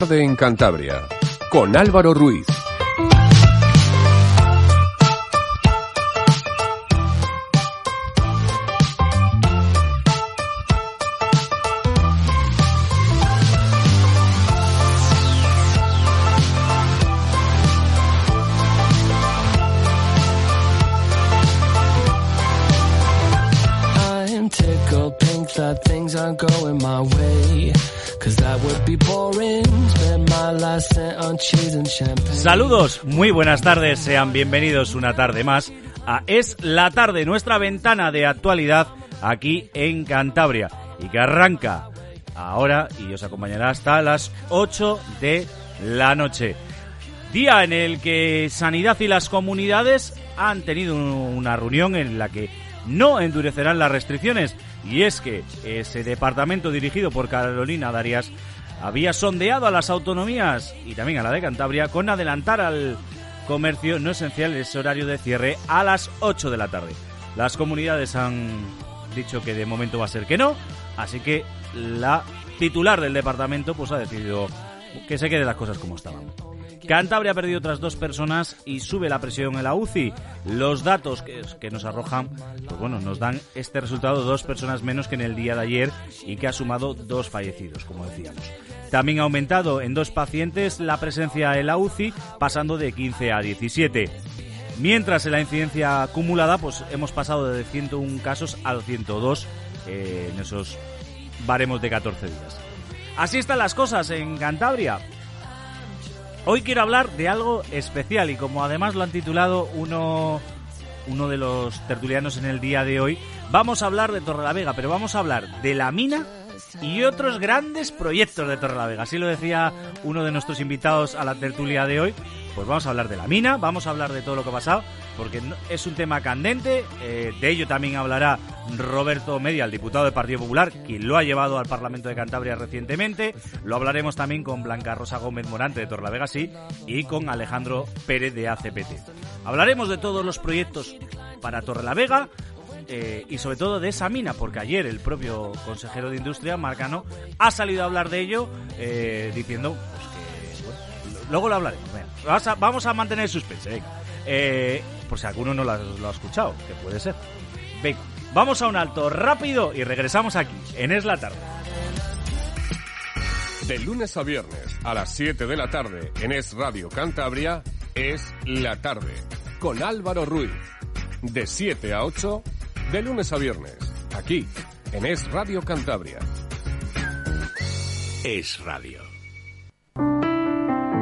Tarde en Cantabria, con Álvaro Ruiz. Things aren't going my way, 'cause that would be boring. Spend my last cent on cheese and champagne. Saludos, muy buenas tardes, sean bienvenidos una tarde más a Es la Tarde, nuestra ventana de actualidad aquí en Cantabria, y que arranca ahora y os acompañará hasta las 8 de la noche. Día en el que Sanidad y las comunidades han tenido una reunión en la que no endurecerán las restricciones. Y es que ese departamento dirigido por Carolina Darias había sondeado a las autonomías y también a la de Cantabria con adelantar al comercio no esencial ese horario de cierre a las 8 de la tarde. Las comunidades han dicho que de momento va a ser que no, así que la titular del departamento pues ha decidido que se queden las cosas como estaban. Cantabria ha perdido otras 2 personas y sube la presión en la UCI. Los datos que nos arrojan, pues bueno, nos dan este resultado: 2 personas menos que en el día de ayer y que ha sumado 2 fallecidos, como decíamos. También ha aumentado en 2 pacientes la presencia en la UCI, pasando de 15 a 17. Mientras en la incidencia acumulada, pues hemos pasado de 101 casos al 102 en esos baremos de 14 días. Así están las cosas en Cantabria. Hoy quiero hablar de algo especial y como además lo han titulado uno de los tertulianos en el día de hoy, vamos a hablar de Torrelavega, pero vamos a hablar de la mina y otros grandes proyectos de Torrelavega. Así lo decía uno de nuestros invitados a la tertulia de hoy. Pues vamos a hablar de la mina, vamos a hablar de todo lo que ha pasado, porque es un tema candente. De ello también hablará Roberto Media, el diputado del Partido Popular, quien lo ha llevado al Parlamento de Cantabria recientemente. Lo hablaremos también con Blanca Rosa Gómez Morante de Torrelavega Sí y con Alejandro Pérez de ACPT. Hablaremos de todos los proyectos para Torrelavega y sobre todo de esa mina, porque ayer el propio consejero de Industria, Marcano, ha salido a hablar de ello diciendo pues, que bueno, luego lo hablaremos. Vamos a mantener el suspense, venga. Por si alguno no lo ha escuchado, que puede ser. Venga, vamos a un alto rápido y regresamos aquí, en Es la Tarde. De lunes a viernes a las 7 de la tarde en Es Radio Cantabria, Es la Tarde, con Álvaro Ruiz. De 7 a 8, de lunes a viernes, aquí, en Es Radio Cantabria. Es Radio.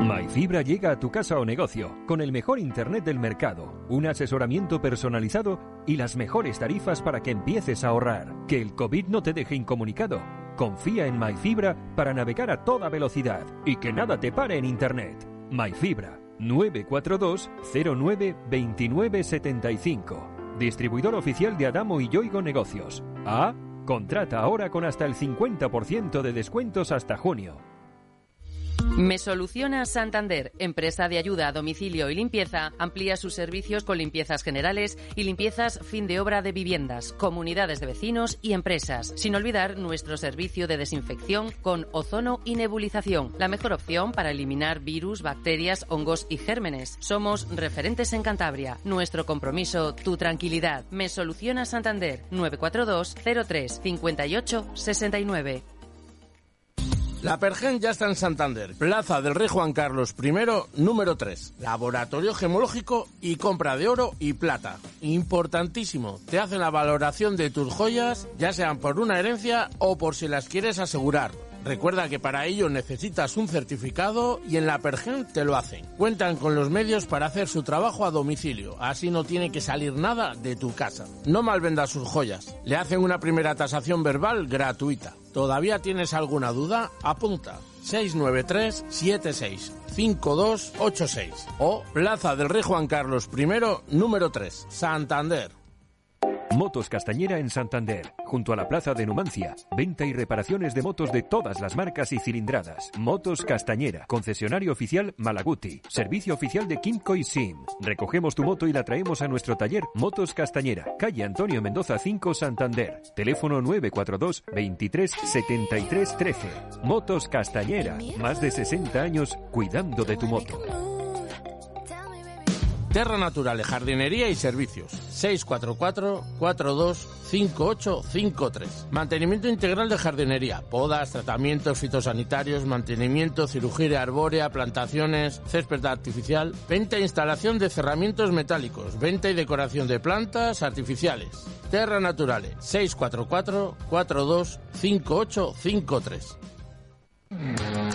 MyFibra llega a tu casa o negocio con el mejor internet del mercado, un asesoramiento personalizado y las mejores tarifas para que empieces a ahorrar. Que el COVID no te deje incomunicado. Confía en MyFibra para navegar a toda velocidad y que nada te pare en internet. MyFibra 942 09 29 75. Distribuidor oficial de Adamo y Yoigo Negocios. Contrata ahora con hasta el 50% de descuentos hasta junio. Me Soluciona Santander, empresa de ayuda a domicilio y limpieza, amplía sus servicios con limpiezas generales y limpiezas fin de obra de viviendas, comunidades de vecinos y empresas. Sin olvidar nuestro servicio de desinfección con ozono y nebulización, la mejor opción para eliminar virus, bacterias, hongos y gérmenes. Somos referentes en Cantabria. Nuestro compromiso, tu tranquilidad. Me Soluciona Santander, 942 03 58 69. La Pergen ya está en Santander, Plaza del Rey Juan Carlos I, número 3. Laboratorio gemológico y compra de oro y plata. Importantísimo, te hacen la valoración de tus joyas, ya sean por una herencia o por si las quieres asegurar. Recuerda que para ello necesitas un certificado y en la Pergen te lo hacen. Cuentan con los medios para hacer su trabajo a domicilio, así no tiene que salir nada de tu casa. No malvendas sus joyas, le hacen una primera tasación verbal gratuita. ¿Todavía tienes alguna duda? Apunta 693 76 5286 o Plaza del Rey Juan Carlos I, número 3, Santander. Motos Castañera en Santander, junto a la Plaza de Numancia. Venta y reparaciones de motos de todas las marcas y cilindradas. Motos Castañera, concesionario oficial Malaguti, servicio oficial de Kimco y Sim. Recogemos tu moto y la traemos a nuestro taller Motos Castañera, calle Antonio Mendoza 5, Santander. Teléfono 942 23 73 13. Motos Castañera, más de 60 años cuidando de tu moto. Terra Naturale, jardinería y servicios. 644-425853. Mantenimiento integral de jardinería. Podas, tratamientos fitosanitarios, mantenimiento, cirugía arbórea, plantaciones, césped artificial. Venta e instalación de cerramientos metálicos. Venta y decoración de plantas artificiales. Terra Naturale. 644-425853.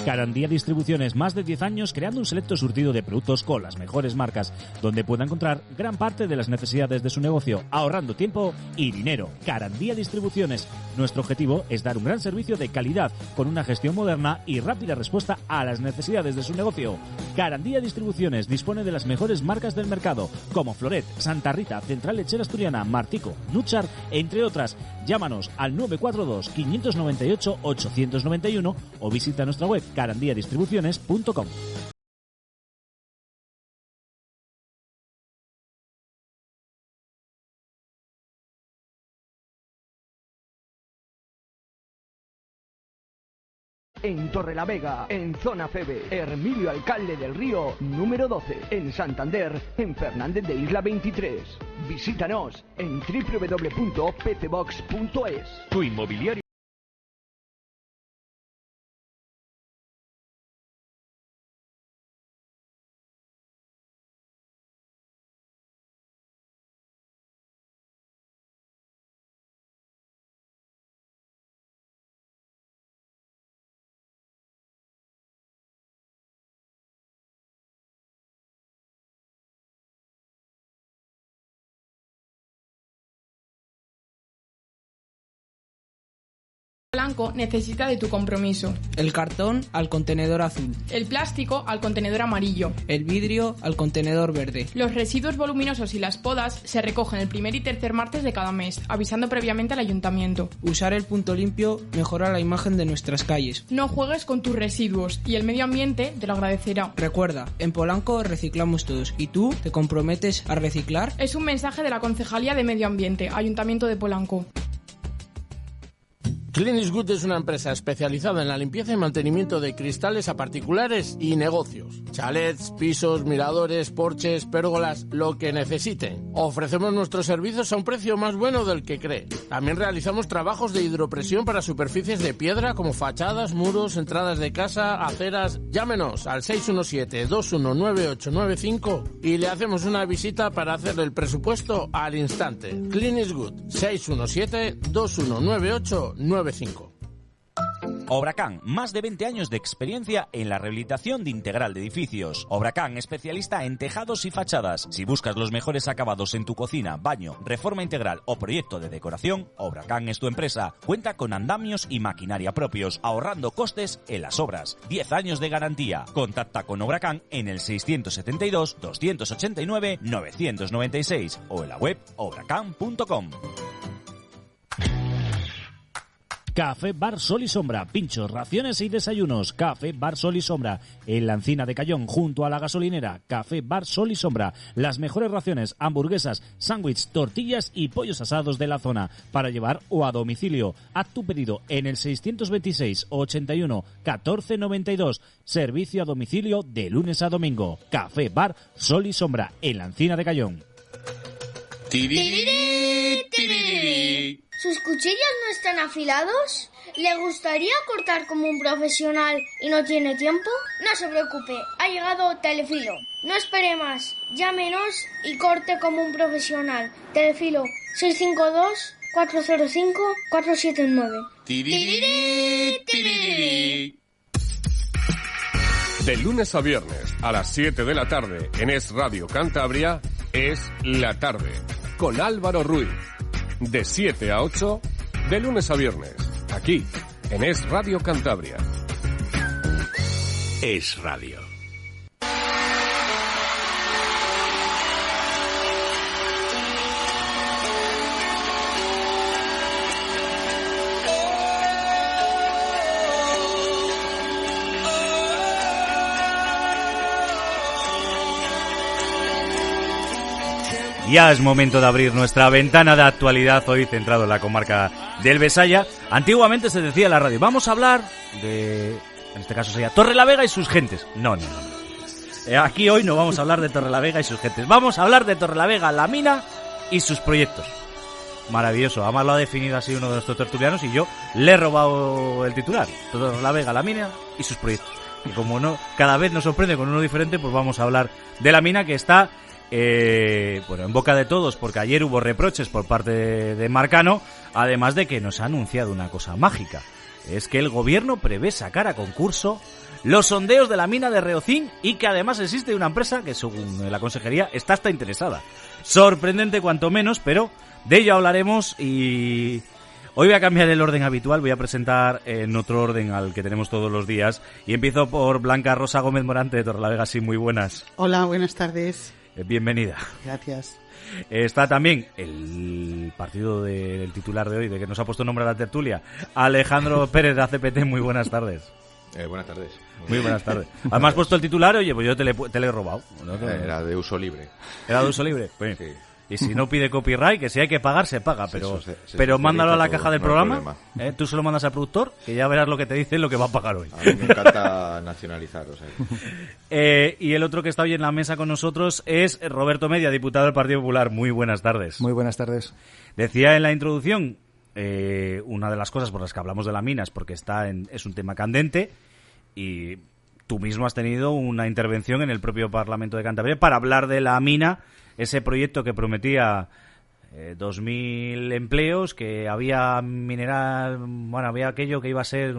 Carandía Distribuciones, más de 10 años creando un selecto surtido de productos con las mejores marcas, donde pueda encontrar gran parte de las necesidades de su negocio, ahorrando tiempo y dinero. Carandía Distribuciones. Nuestro objetivo es dar un gran servicio de calidad, con una gestión moderna y rápida respuesta a las necesidades de su negocio. Carandía Distribuciones dispone de las mejores marcas del mercado, como Floret, Santa Rita, Central Lechera Asturiana, Martico, Nuchar, entre otras. Llámanos al 942 598 891 o visita nuestra web carandiadistribuciones.com. En Torrelavega, en Zona Febe, Hermilio Alcalde del Río, número 12, en Santander, en Fernández de Isla 23. Visítanos en www.pcbox.es. Tu inmobiliario. Blanco necesita de tu compromiso. El cartón al contenedor azul. El plástico al contenedor amarillo. El vidrio al contenedor verde. Los residuos voluminosos y las podas se recogen el primer y tercer martes de cada mes, avisando previamente al ayuntamiento. Usar el punto limpio mejora la imagen de nuestras calles. No juegues con tus residuos y el medio ambiente te lo agradecerá. Recuerda, en Polanco reciclamos todos. ¿Y tú te comprometes a reciclar? Es un mensaje de la Concejalía de Medio Ambiente, Ayuntamiento de Polanco. Clean is Good es una empresa especializada en la limpieza y mantenimiento de cristales a particulares y negocios. Chalets, pisos, miradores, porches, pérgolas, lo que necesiten. Ofrecemos nuestros servicios a un precio más bueno del que cree. También realizamos trabajos de hidropresión para superficies de piedra como fachadas, muros, entradas de casa, aceras. Llámenos al 617-219895 y le hacemos una visita para hacerle el presupuesto al instante. Clean is Good. 617-219895. Obracán, más de 20 años de experiencia en la rehabilitación de integral de edificios. Obracán, especialista en tejados y fachadas. Si buscas los mejores acabados en tu cocina, baño, reforma integral o proyecto de decoración, Obracán es tu empresa. Cuenta con andamios y maquinaria propios, ahorrando costes en las obras. 10 años de garantía. Contacta con Obracán en el 672-289-996 o en la web obracán.com. Café Bar Sol y Sombra, pinchos, raciones y desayunos. Café Bar Sol y Sombra, en la Encina de Cayón, junto a la gasolinera. Café Bar Sol y Sombra, las mejores raciones, hamburguesas, sándwiches, tortillas y pollos asados de la zona, para llevar o a domicilio. Haz tu pedido en el 626 81 14 92. Servicio a domicilio de lunes a domingo. Café Bar Sol y Sombra, en la Encina de Cayón. ¿Sus cuchillos no están afilados? ¿Le gustaría cortar como un profesional y no tiene tiempo? No se preocupe, ha llegado Telefilo. No espere más, llámenos y corte como un profesional. Telefilo 652-405-479. De lunes a viernes a las 7 de la tarde en Es Radio Cantabria, Es la Tarde, con Álvaro Ruiz. De 7 a 8, de lunes a viernes, aquí, en Es Radio Cantabria. Es Radio. Ya es momento de abrir nuestra ventana de actualidad, hoy centrado en la comarca del Besaya. Antiguamente se decía en la radio, vamos a hablar de, en este caso sería Torrelavega y sus gentes. No. Aquí hoy no vamos a hablar de Torrelavega y sus gentes. Vamos a hablar de Torrelavega, la mina y sus proyectos. Maravilloso, además lo ha definido así uno de nuestros tertulianos y yo le he robado el titular. Torrelavega, la mina y sus proyectos. Y como no, cada vez nos sorprende con uno diferente, pues vamos a hablar de la mina que está en boca de todos, porque ayer hubo reproches por parte de Marcano, además de que nos ha anunciado una cosa mágica. Es que el gobierno prevé sacar a concurso los sondeos de la mina de Reocín y que además existe una empresa que, según la consejería, está hasta interesada. Sorprendente cuanto menos, pero de ello hablaremos y hoy voy a cambiar el orden habitual, voy a presentar en otro orden al que tenemos todos los días y empiezo por Blanca Rosa Gómez Morante de Torrelavega. Sí, muy buenas. Hola, buenas tardes. Bienvenida. Gracias. Está también el partido del titular de hoy, de que nos ha puesto nombre a la tertulia, Alejandro Pérez de ACPT. Muy buenas tardes. Buenas tardes. Muy buenas tardes. Además has puesto el titular, oye, pues yo te le he robado. ¿No? Era de uso libre. ¿Era de uso libre? Pues, sí. Y si no pide copyright, que si hay que pagar, se paga, pero se mándalo a la caja del no programa, tú se lo mandas al productor, que ya verás lo que te dice, lo que va a pagar hoy. A mí me encanta nacionalizar, o sea. Y el otro que está hoy en la mesa con nosotros es Roberto Media, diputado del Partido Popular. Muy buenas tardes. Muy buenas tardes. Decía en la introducción, una de las cosas por las que hablamos de la mina es porque es un tema candente y tú mismo has tenido una intervención en el propio Parlamento de Cantabria para hablar de la mina, ese proyecto que prometía 2.000 empleos, que había mineral, bueno, había aquello que iba a ser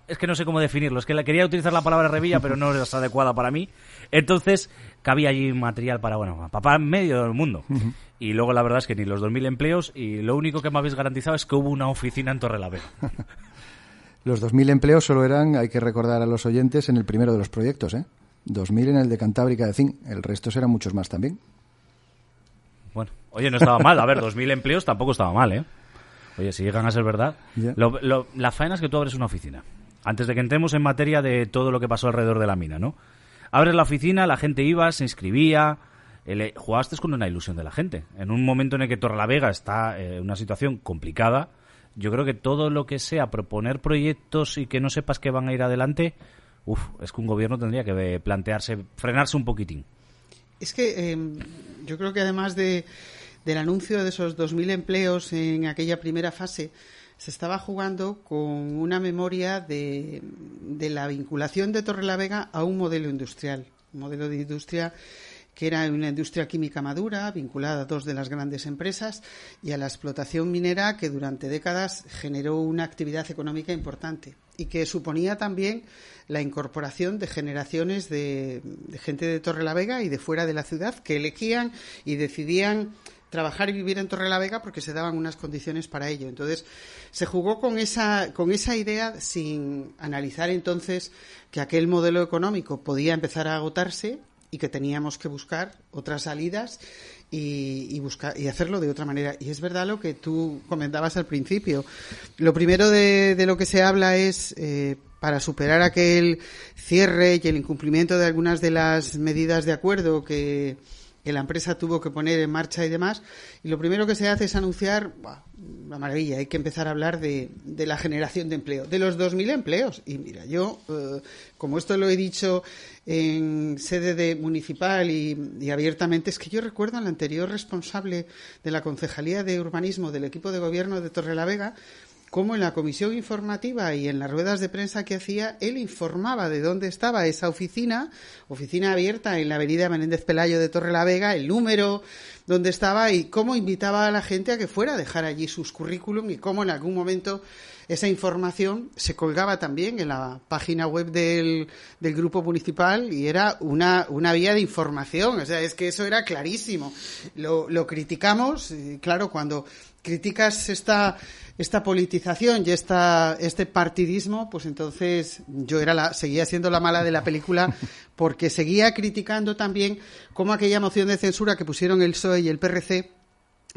es que no sé cómo definirlo, es que quería utilizar la palabra revilla, pero no es adecuada para mí. Entonces, que había allí material para medio del mundo. Uh-huh. Y luego la verdad es que ni los 2.000 empleos, y lo único que me habéis garantizado es que hubo una oficina en Torrelavega. Los 2.000 empleos solo eran, hay que recordar a los oyentes, en el primero de los proyectos, 2.000 en el de Cantábrica de Zinc. El resto eran muchos más también. Bueno, oye, no estaba mal. A ver, 2.000 empleos tampoco estaba mal, ¿eh? Oye, si llegan a ser verdad. Yeah. La faena es que tú abres una oficina. Antes de que entremos en materia de todo lo que pasó alrededor de la mina, ¿no? Abres la oficina, la gente iba, se inscribía, jugaste con una ilusión de la gente. En un momento en el que Torrelavega está en una situación complicada, yo creo que todo lo que sea proponer proyectos y que no sepas que van a ir adelante, es que un gobierno tendría que frenarse un poquitín. Es que yo creo que además del anuncio de esos 2.000 empleos en aquella primera fase, se estaba jugando con una memoria de la vinculación de Torrelavega a un modelo industrial, un modelo de industria que era una industria química madura, vinculada a dos de las grandes empresas, y a la explotación minera que durante décadas generó una actividad económica importante y que suponía también la incorporación de generaciones de gente de Torrelavega y de fuera de la ciudad que elegían y decidían trabajar y vivir en Torrelavega porque se daban unas condiciones para ello. Entonces, se jugó con esa idea sin analizar entonces que aquel modelo económico podía empezar a agotarse y que teníamos que buscar otras salidas y hacerlo de otra manera. Y es verdad lo que tú comentabas al principio. Lo primero de lo que se habla es para superar aquel cierre y el incumplimiento de algunas de las medidas de acuerdo que la empresa tuvo que poner en marcha y demás, y lo primero que se hace es anunciar, la maravilla, hay que empezar a hablar de la generación de empleo, de los 2.000 empleos. Y mira, yo, como esto lo he dicho en sede municipal y abiertamente, es que yo recuerdo al anterior responsable de la Concejalía de Urbanismo del equipo de gobierno de Torrelavega, como en la comisión informativa y en las ruedas de prensa que hacía, él informaba de dónde estaba esa oficina abierta en la avenida Menéndez Pelayo de Torrelavega, el número donde estaba y cómo invitaba a la gente a que fuera a dejar allí sus currículum y cómo en algún momento esa información se colgaba también en la página web del grupo municipal y era una vía de información. O sea, es que eso era clarísimo. Lo criticamos, y claro, cuando criticas esta politización y este partidismo, pues entonces yo seguía siendo la mala de la película porque seguía criticando también cómo aquella moción de censura que pusieron el PSOE y el PRC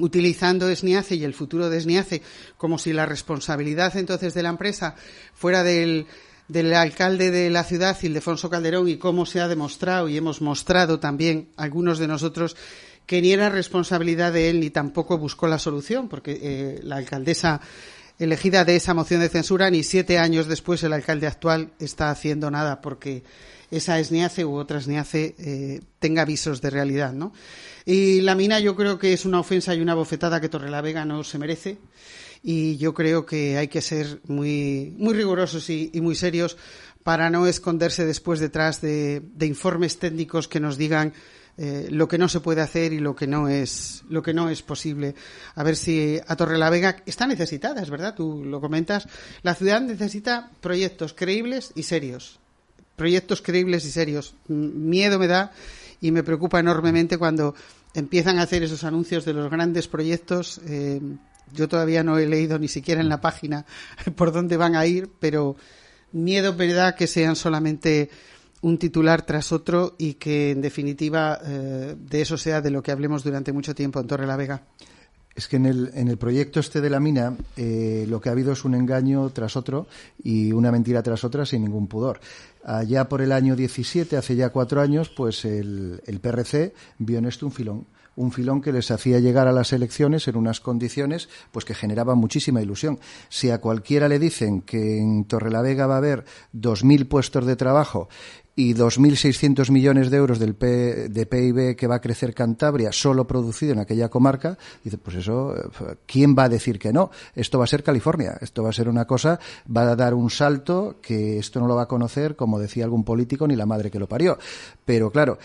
utilizando Esniace y el futuro de Esniace como si la responsabilidad entonces de la empresa fuera del del alcalde de la ciudad, Ildefonso Calderón, y cómo se ha demostrado y hemos mostrado también algunos de nosotros que ni era responsabilidad de él ni tampoco buscó la solución, porque la alcaldesa elegida de esa moción de censura, ni 7 años después el alcalde actual está haciendo nada porque esa SNIACE u otra SNIACE tenga visos de realidad, ¿no? Y la mina yo creo que es una ofensa y una bofetada que Torrelavega no se merece. Y yo creo que hay que ser muy rigurosos y muy serios para no esconderse después detrás de informes técnicos que nos digan lo que no se puede hacer y lo que no es posible. A ver si a Torrelavega está necesitada, es verdad, tú lo comentas. La ciudad necesita proyectos creíbles y serios. Proyectos creíbles y serios. Miedo me da y me preocupa enormemente cuando empiezan a hacer esos anuncios de los grandes proyectos. Yo todavía no he leído ni siquiera en la página por dónde van a ir, pero miedo me da que sean solamente un titular tras otro y que, en definitiva, de eso sea de lo que hablemos durante mucho tiempo en Torrelavega. Es que en el proyecto este de la mina lo que ha habido es un engaño tras otro y una mentira tras otra sin ningún pudor. Allá por el año 17, hace ya 4 años, pues el PRC vio en esto un filón que les hacía llegar a las elecciones en unas condiciones pues que generaban muchísima ilusión. Si a cualquiera le dicen que en Torrelavega va a haber 2.000 puestos de trabajo y 2.600 millones de euros de PIB que va a crecer Cantabria solo producido en aquella comarca, dice, pues eso, ¿quién va a decir que no? Esto va a ser California, esto va a ser una cosa, va a dar un salto que esto no lo va a conocer, como decía algún político, ni la madre que lo parió. Pero claro,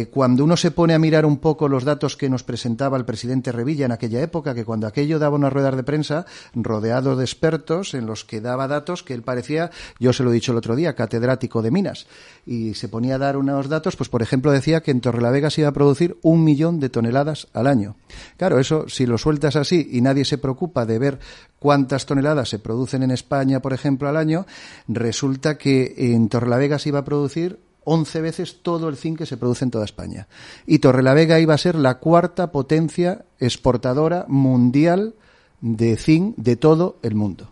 cuando uno se pone a mirar un poco los datos que nos presentaba el presidente Revilla en aquella época, que cuando aquello daba unas ruedas de prensa rodeado de expertos en los que daba datos que él parecía, yo se lo he dicho el otro día, catedrático de minas, y se ponía a dar unos datos, pues por ejemplo decía que en Torrelavega se iba a producir 1 millón de toneladas al año. Claro, eso si lo sueltas así y nadie se preocupa de ver cuántas toneladas se producen en España, por ejemplo, al año, resulta que en Torrelavega se iba a producir 11 veces todo el zinc que se produce en toda España. Y Torrelavega iba a ser la 4ª potencia exportadora mundial de zinc de todo el mundo.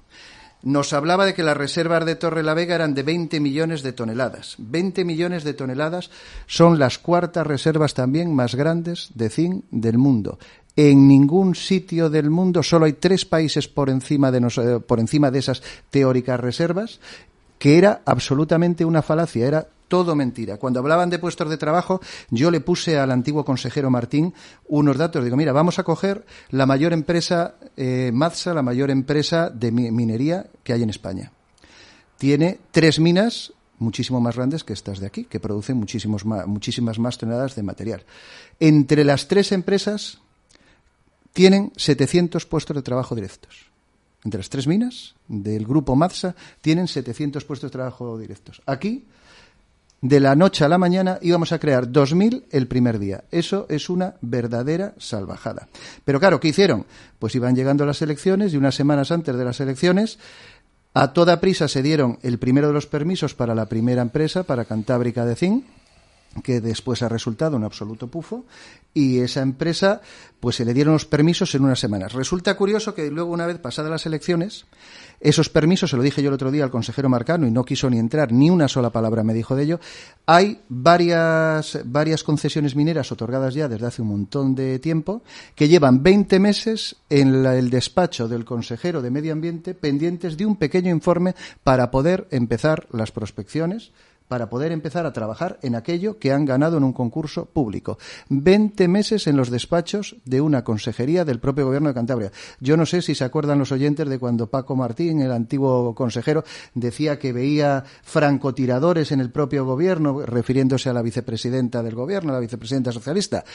Nos hablaba de que las reservas de Torrelavega eran de 20 millones de toneladas. 20 millones de toneladas son las 4ª reservas también más grandes de zinc del mundo. En ningún sitio del mundo, solo hay 3 países por encima de esas teóricas reservas, que era absolutamente una falacia, era todo mentira. Cuando hablaban de puestos de trabajo, yo le puse al antiguo consejero Martín unos datos. Digo, mira, vamos a coger la mayor empresa, Mazsa, la mayor empresa de minería que hay en España. Tiene 3 minas muchísimo más grandes que estas de aquí, que producen muchísimas más toneladas de material. Entre las 3 empresas tienen 700 puestos de trabajo directos. Entre las 3 minas del grupo Mazsa tienen 700 puestos de trabajo directos. Aquí, de la noche a la mañana, íbamos a crear 2.000 el primer día. Eso es una verdadera salvajada. Pero claro, ¿qué hicieron? Pues iban llegando las elecciones y unas semanas antes de las elecciones, a toda prisa se dieron el primero de los permisos para la primera empresa, para Cantábrica de Zinc, que después ha resultado un absoluto pufo, y esa empresa pues se le dieron los permisos en unas semanas. Resulta curioso que luego, una vez pasadas las elecciones, esos permisos, se lo dije yo el otro día al consejero Marcano y no quiso ni entrar, ni una sola palabra me dijo de ello. Hay varias concesiones mineras otorgadas ya desde hace un montón de tiempo que llevan 20 meses en el despacho del consejero de Medio Ambiente pendientes de un pequeño informe para poder empezar las prospecciones, para poder empezar a trabajar en aquello que han ganado en un concurso público. 20 meses en los despachos de una consejería del propio Gobierno de Cantabria. Yo no sé si se acuerdan los oyentes de cuando Paco Martín, el antiguo consejero, decía que veía francotiradores en el propio Gobierno, refiriéndose a la vicepresidenta del Gobierno, la vicepresidenta socialista.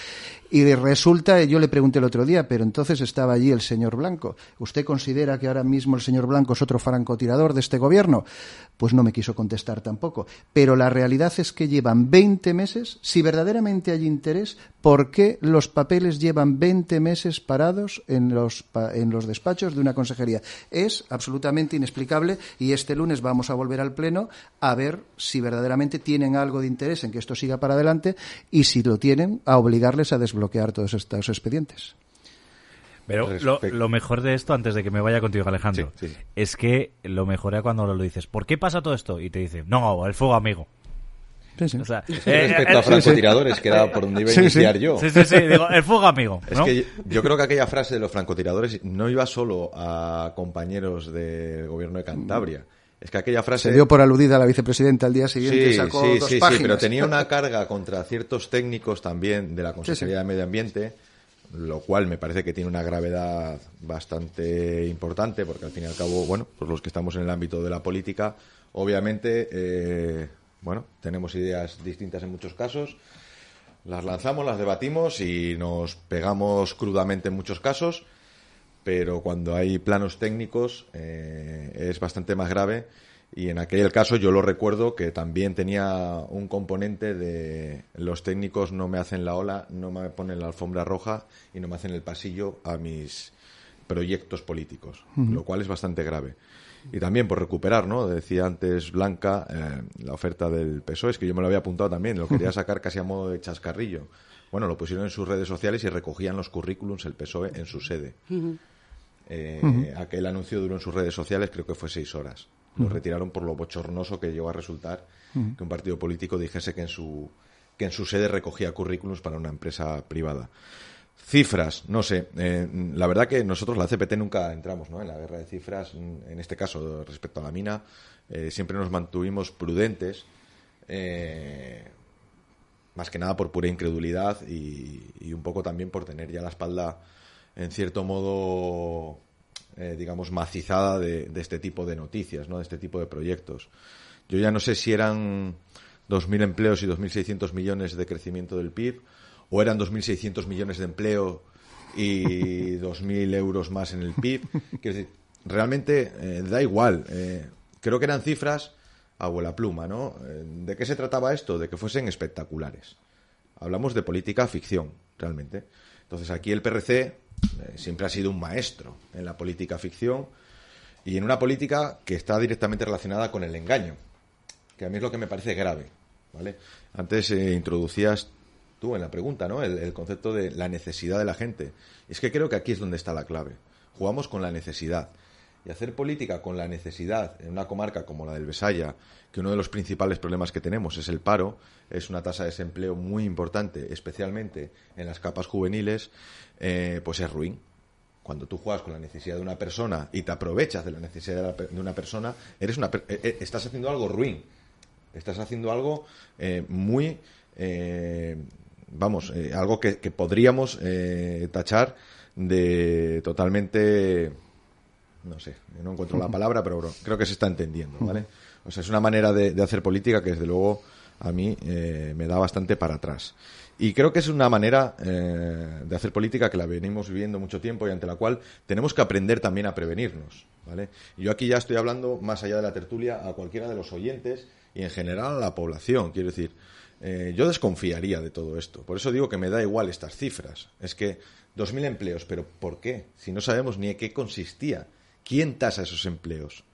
Y resulta, yo le pregunté el otro día, pero entonces estaba allí el señor Blanco. ¿Usted considera que ahora mismo el señor Blanco es otro francotirador de este Gobierno? Pues no me quiso contestar tampoco. Pero la realidad es que llevan 20 meses, si verdaderamente hay interés, ¿por qué los papeles llevan 20 meses parados en los despachos de una consejería? Es absolutamente inexplicable y este lunes vamos a volver al Pleno a ver si verdaderamente tienen algo de interés en que esto siga para adelante y si lo tienen, a obligarles a desbloquear todos estos expedientes. Pero lo mejor de esto, antes de que me vaya contigo, Alejandro, sí. es que lo mejor es cuando lo dices, ¿por qué pasa todo esto? Y te dice, no, el fuego amigo. Sí, sí. O sea, respecto a francotiradores, que era por donde iba a iniciar yo. Sí, digo, el fuego amigo, ¿no? Es que yo creo que aquella frase de los francotiradores no iba solo a compañeros del gobierno de Cantabria. Es que aquella frase... Se dio por aludida a la vicepresidenta al día siguiente y sacó 2 páginas. Sí, pero tenía una carga contra ciertos técnicos también de la Consejería de Medio Ambiente, lo cual me parece que tiene una gravedad bastante importante, porque al fin y al cabo, bueno, pues los que estamos en el ámbito de la política, obviamente... tenemos ideas distintas en muchos casos, las lanzamos, las debatimos y nos pegamos crudamente en muchos casos, pero cuando hay planos técnicos es bastante más grave, y en aquel caso yo lo recuerdo que también tenía un componente de los técnicos no me hacen la ola, no me ponen la alfombra roja y no me hacen el pasillo a mis proyectos políticos, lo cual es bastante grave. Y también por recuperar, ¿no? Decía antes Blanca, la oferta del PSOE, es que yo me lo había apuntado también, lo quería sacar casi a modo de chascarrillo. Bueno, lo pusieron en sus redes sociales y recogían los currículums el PSOE en su sede. Aquel anuncio duró en sus redes sociales, creo que fue 6 horas. Lo retiraron por lo bochornoso que llegó a resultar que un partido político dijese que en su sede recogía currículums para una empresa privada. Cifras, no sé. La verdad que nosotros, la CPT, nunca entramos, ¿no?, en la guerra de cifras. En este caso, respecto a la mina, siempre nos mantuvimos prudentes, más que nada por pura incredulidad y un poco también por tener ya la espalda, en cierto modo, digamos, macizada de este tipo de noticias, ¿no?, de este tipo de proyectos. Yo ya no sé si eran 2.000 empleos y 2.600 millones de crecimiento del PIB, o eran 2.600 millones de empleo y 2.000 euros más en el PIB. Quiero decir, realmente da igual. Creo que eran cifras a vuela pluma, ¿no? ¿De qué se trataba esto? De que fuesen espectaculares. Hablamos de política ficción, realmente. Entonces, aquí el PRC siempre ha sido un maestro en la política ficción y en una política que está directamente relacionada con el engaño, que a mí es lo que me parece grave, ¿vale? Antes introducías tú en la pregunta, ¿no?, el concepto de la necesidad de la gente. Y es que creo que aquí es donde está la clave. Jugamos con la necesidad. Y hacer política con la necesidad en una comarca como la del Besaya, que uno de los principales problemas que tenemos es el paro, es una tasa de desempleo muy importante, especialmente en las capas juveniles, pues es ruin. Cuando tú juegas con la necesidad de una persona y te aprovechas de la necesidad de una persona, estás haciendo algo ruin. Estás haciendo algo muy... algo que podríamos tachar de totalmente, no sé, no encuentro la palabra, pero creo que se está entendiendo, ¿vale? O sea, es una manera de hacer política que desde luego a mí me da bastante para atrás. Y creo que es una manera de hacer política que la venimos viviendo mucho tiempo y ante la cual tenemos que aprender también a prevenirnos, ¿vale? Y yo aquí ya estoy hablando, más allá de la tertulia, a cualquiera de los oyentes y en general a la población. Quiero decir, yo desconfiaría de todo esto. Por eso digo que me da igual estas cifras. Es que 2.000 empleos, ¿pero por qué? Si no sabemos ni en qué consistía. ¿Quién tasa esos empleos?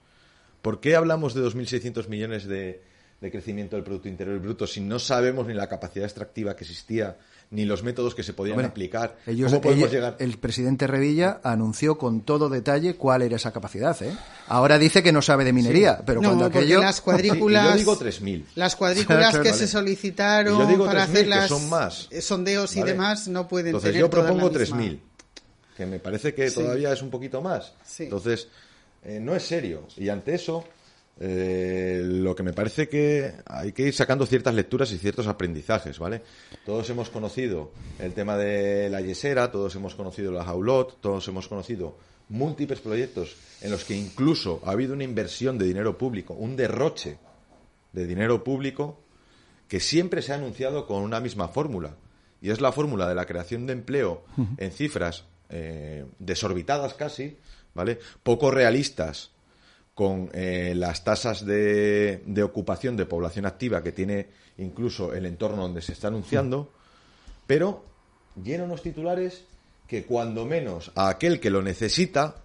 ¿Por qué hablamos de 2.600 millones de crecimiento del Producto Interior Bruto si no sabemos ni la capacidad extractiva que existía, ni los métodos que se podían aplicar? ¿Cómo podemos llegar? El presidente Revilla anunció con todo detalle cuál era esa capacidad, ¿eh? Ahora dice que no sabe de minería, pero cuando aquello... las cuadrículas... yo digo 3.000. Las cuadrículas que se solicitaron para hacer las sondeos y demás no pueden Entonces, tener yo propongo toda la misma... 3.000, que me parece que todavía es un poquito más. Sí. Entonces, no es serio. Y ante eso... lo que me parece que hay que ir sacando ciertas lecturas y ciertos aprendizajes, ¿vale? Todos hemos conocido el tema de la Yesera, todos hemos conocido la Jaulot, todos hemos conocido múltiples proyectos en los que incluso ha habido una inversión de dinero público, un derroche de dinero público que siempre se ha anunciado con una misma fórmula, y es la fórmula de la creación de empleo en cifras desorbitadas casi, ¿vale? Poco realistas con las tasas de ocupación de población activa que tiene incluso el entorno donde se está anunciando, pero llena unos titulares que cuando menos a aquel que lo necesita,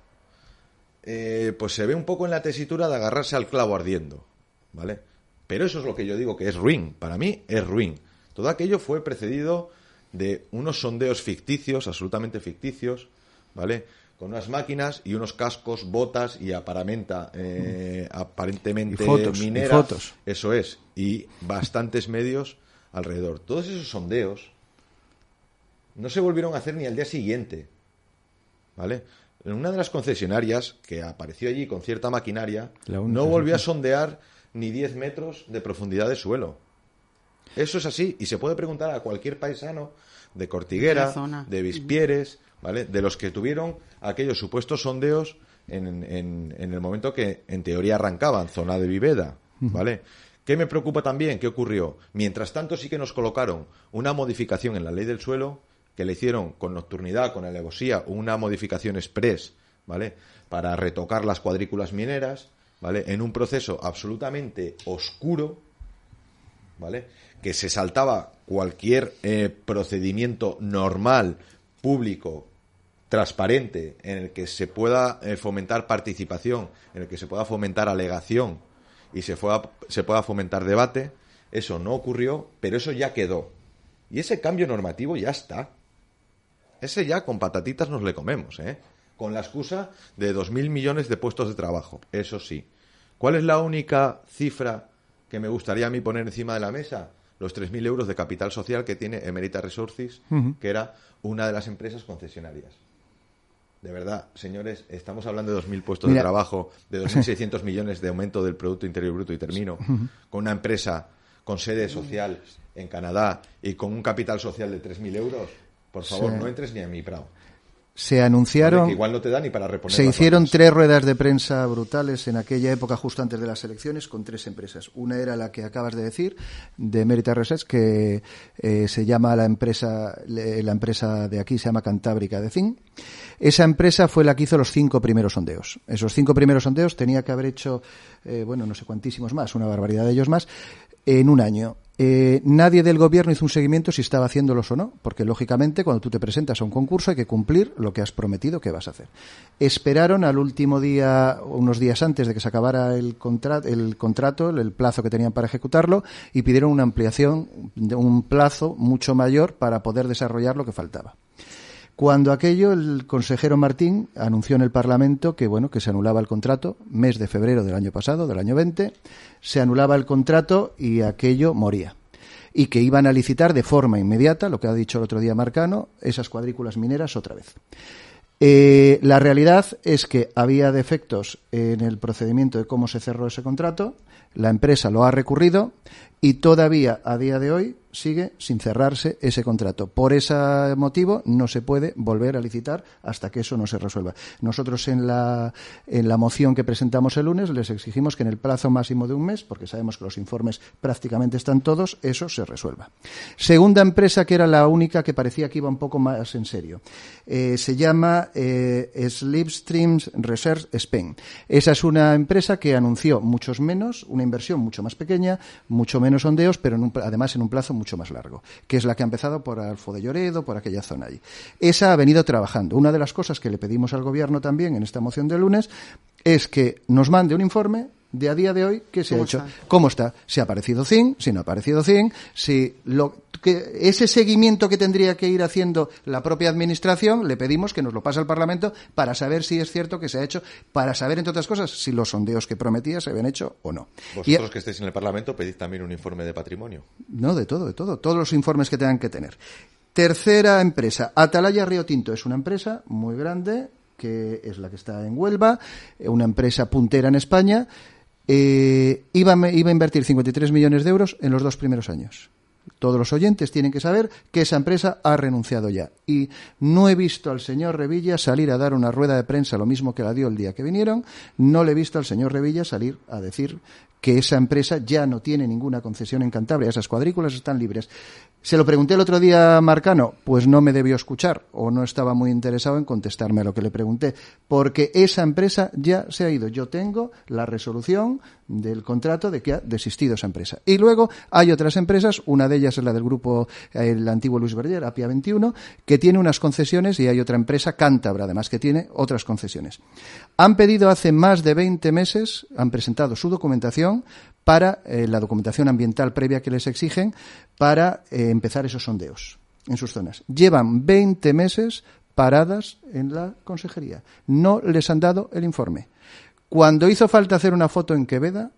pues se ve un poco en la tesitura de agarrarse al clavo ardiendo, ¿vale? Pero eso es lo que yo digo que es ruin. Para mí es ruin. Todo aquello fue precedido de unos sondeos ficticios, absolutamente ficticios, ¿vale? Con unas máquinas y unos cascos, botas y aparamenta aparentemente minera. Y fotos. Eso es, y bastantes medios alrededor. Todos esos sondeos no se volvieron a hacer ni al día siguiente, ¿vale? En una de las concesionarias que apareció allí con cierta maquinaria, no volvió a sondear ni 10 metros de profundidad de suelo. Eso es así, y se puede preguntar a cualquier paisano de Cortiguera, de Vispieres, ¿vale? De los que tuvieron aquellos supuestos sondeos en el momento que en teoría arrancaban, zona de Viveda, ¿vale? ¿Qué me preocupa también? ¿Qué ocurrió? Mientras tanto sí que nos colocaron una modificación en la ley del suelo, que le hicieron con nocturnidad, con alevosía, una modificación express, ¿vale? Para retocar las cuadrículas mineras, ¿vale? En un proceso absolutamente oscuro, ¿vale? Que se saltaba cualquier procedimiento normal, público, transparente, en el que se pueda fomentar participación, en el que se pueda fomentar alegación y se pueda fomentar debate. Eso no ocurrió, pero eso ya quedó. Y ese cambio normativo ya está. Ese ya con patatitas nos le comemos, ¿eh? Con la excusa de 2.000 millones de puestos de trabajo. Eso sí. ¿Cuál es la única cifra que me gustaría a mí poner encima de la mesa? Los 3.000 euros de capital social que tiene Emerita Resources, que era una de las empresas concesionarias. De verdad, señores, estamos hablando de 2.000 puestos de trabajo, de 2.600 millones de aumento del Producto Interior Bruto, y termino, con una empresa con sede social en Canadá y con un capital social de 3.000 euros. Por favor, no entres ni a mi prado. Se anunciaron, vale, que igual no te da ni para reponer. Se hicieron 3 ruedas de prensa brutales en aquella época, justo antes de las elecciones, con 3 empresas. Una era la que acabas de decir, de Merita Research, que se llama la empresa de aquí se llama Cantábrica de Zinc. Esa empresa fue la que hizo los 5 primeros sondeos. Esos 5 primeros sondeos tenía que haber hecho, no sé cuantísimos más, una barbaridad de ellos más, en un año. Nadie del gobierno hizo un seguimiento si estaba haciéndolos o no, porque lógicamente cuando tú te presentas a un concurso hay que cumplir lo que has prometido que vas a hacer. Esperaron al último día, unos días antes de que se acabara el contrato, el plazo que tenían para ejecutarlo, y pidieron una ampliación de un plazo mucho mayor para poder desarrollar lo que faltaba. Cuando aquello, el consejero Martín anunció en el Parlamento que se anulaba el contrato, mes de febrero del año pasado, del año 20, se anulaba el contrato y aquello moría. Y que iban a licitar de forma inmediata, lo que ha dicho el otro día Marcano, esas cuadrículas mineras otra vez. La realidad es que había defectos en el procedimiento de cómo se cerró ese contrato, la empresa lo ha recurrido y todavía a día de hoy sigue sin cerrarse ese contrato. Por ese motivo no se puede volver a licitar hasta que eso no se resuelva. Nosotros en la moción que presentamos el lunes les exigimos que en el plazo máximo de un mes, porque sabemos que los informes prácticamente están todos, eso se resuelva. Segunda empresa, que era la única que parecía que iba un poco más en serio, se llama Slipstream Research Spain. Esa es una empresa que anunció muchos menos, una inversión mucho más pequeña, mucho menos sondeos, pero además en un plazo mucho más largo, que es la que ha empezado por Alfo de Lloredo, por aquella zona allí. Esa ha venido trabajando. Una de las cosas que le pedimos al gobierno también en esta moción del lunes es que nos mande un informe de a día de hoy qué se ha hecho, cómo está, si ha aparecido zinc, si no ha aparecido zinc, si ese seguimiento que tendría que ir haciendo la propia administración, le pedimos que nos lo pase al Parlamento para saber si es cierto que se ha hecho, para saber, entre otras cosas, si los sondeos que prometía se habían hecho o no. Vosotros que estéis en el Parlamento pedid también un informe de patrimonio. No, de todo, todos los informes que tengan que tener. Tercera empresa, Atalaya Río Tinto, es una empresa muy grande, que es la que está en Huelva, una empresa puntera en España. Iba a invertir 53 millones de euros en los 2 primeros años. Todos los oyentes tienen que saber que esa empresa ha renunciado ya. Y no he visto al señor Revilla salir a dar una rueda de prensa, lo mismo que la dio el día que vinieron. No le he visto al señor Revilla salir a decir que esa empresa ya no tiene ninguna concesión en Cantabria. Esas cuadrículas están libres. Se lo pregunté el otro día a Marcano, pues no me debió escuchar o no estaba muy interesado en contestarme a lo que le pregunté, porque esa empresa ya se ha ido. Yo tengo la resolución del contrato de que ha desistido esa empresa. Y luego hay otras empresas, una de ellas es la del grupo, el antiguo Luis Verger, Apia 21, que tiene unas concesiones, y hay otra empresa, Cántabra, además, que tiene otras concesiones. Han pedido hace más de 20 meses, han presentado su documentación para la documentación ambiental previa que les exigen para empezar esos sondeos en sus zonas. Llevan 20 meses paradas en la consejería. No les han dado el informe. Cuando hizo falta hacer una foto en Queveda,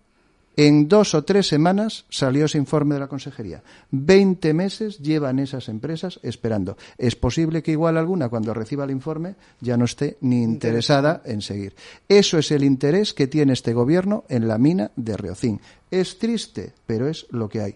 en 2 o 3 semanas salió ese informe de la consejería. 20 meses llevan esas empresas esperando. Es posible que igual alguna, cuando reciba el informe, ya no esté ni interesada en seguir. Eso es el interés que tiene este gobierno en la mina de Riocín. Es triste, pero es lo que hay.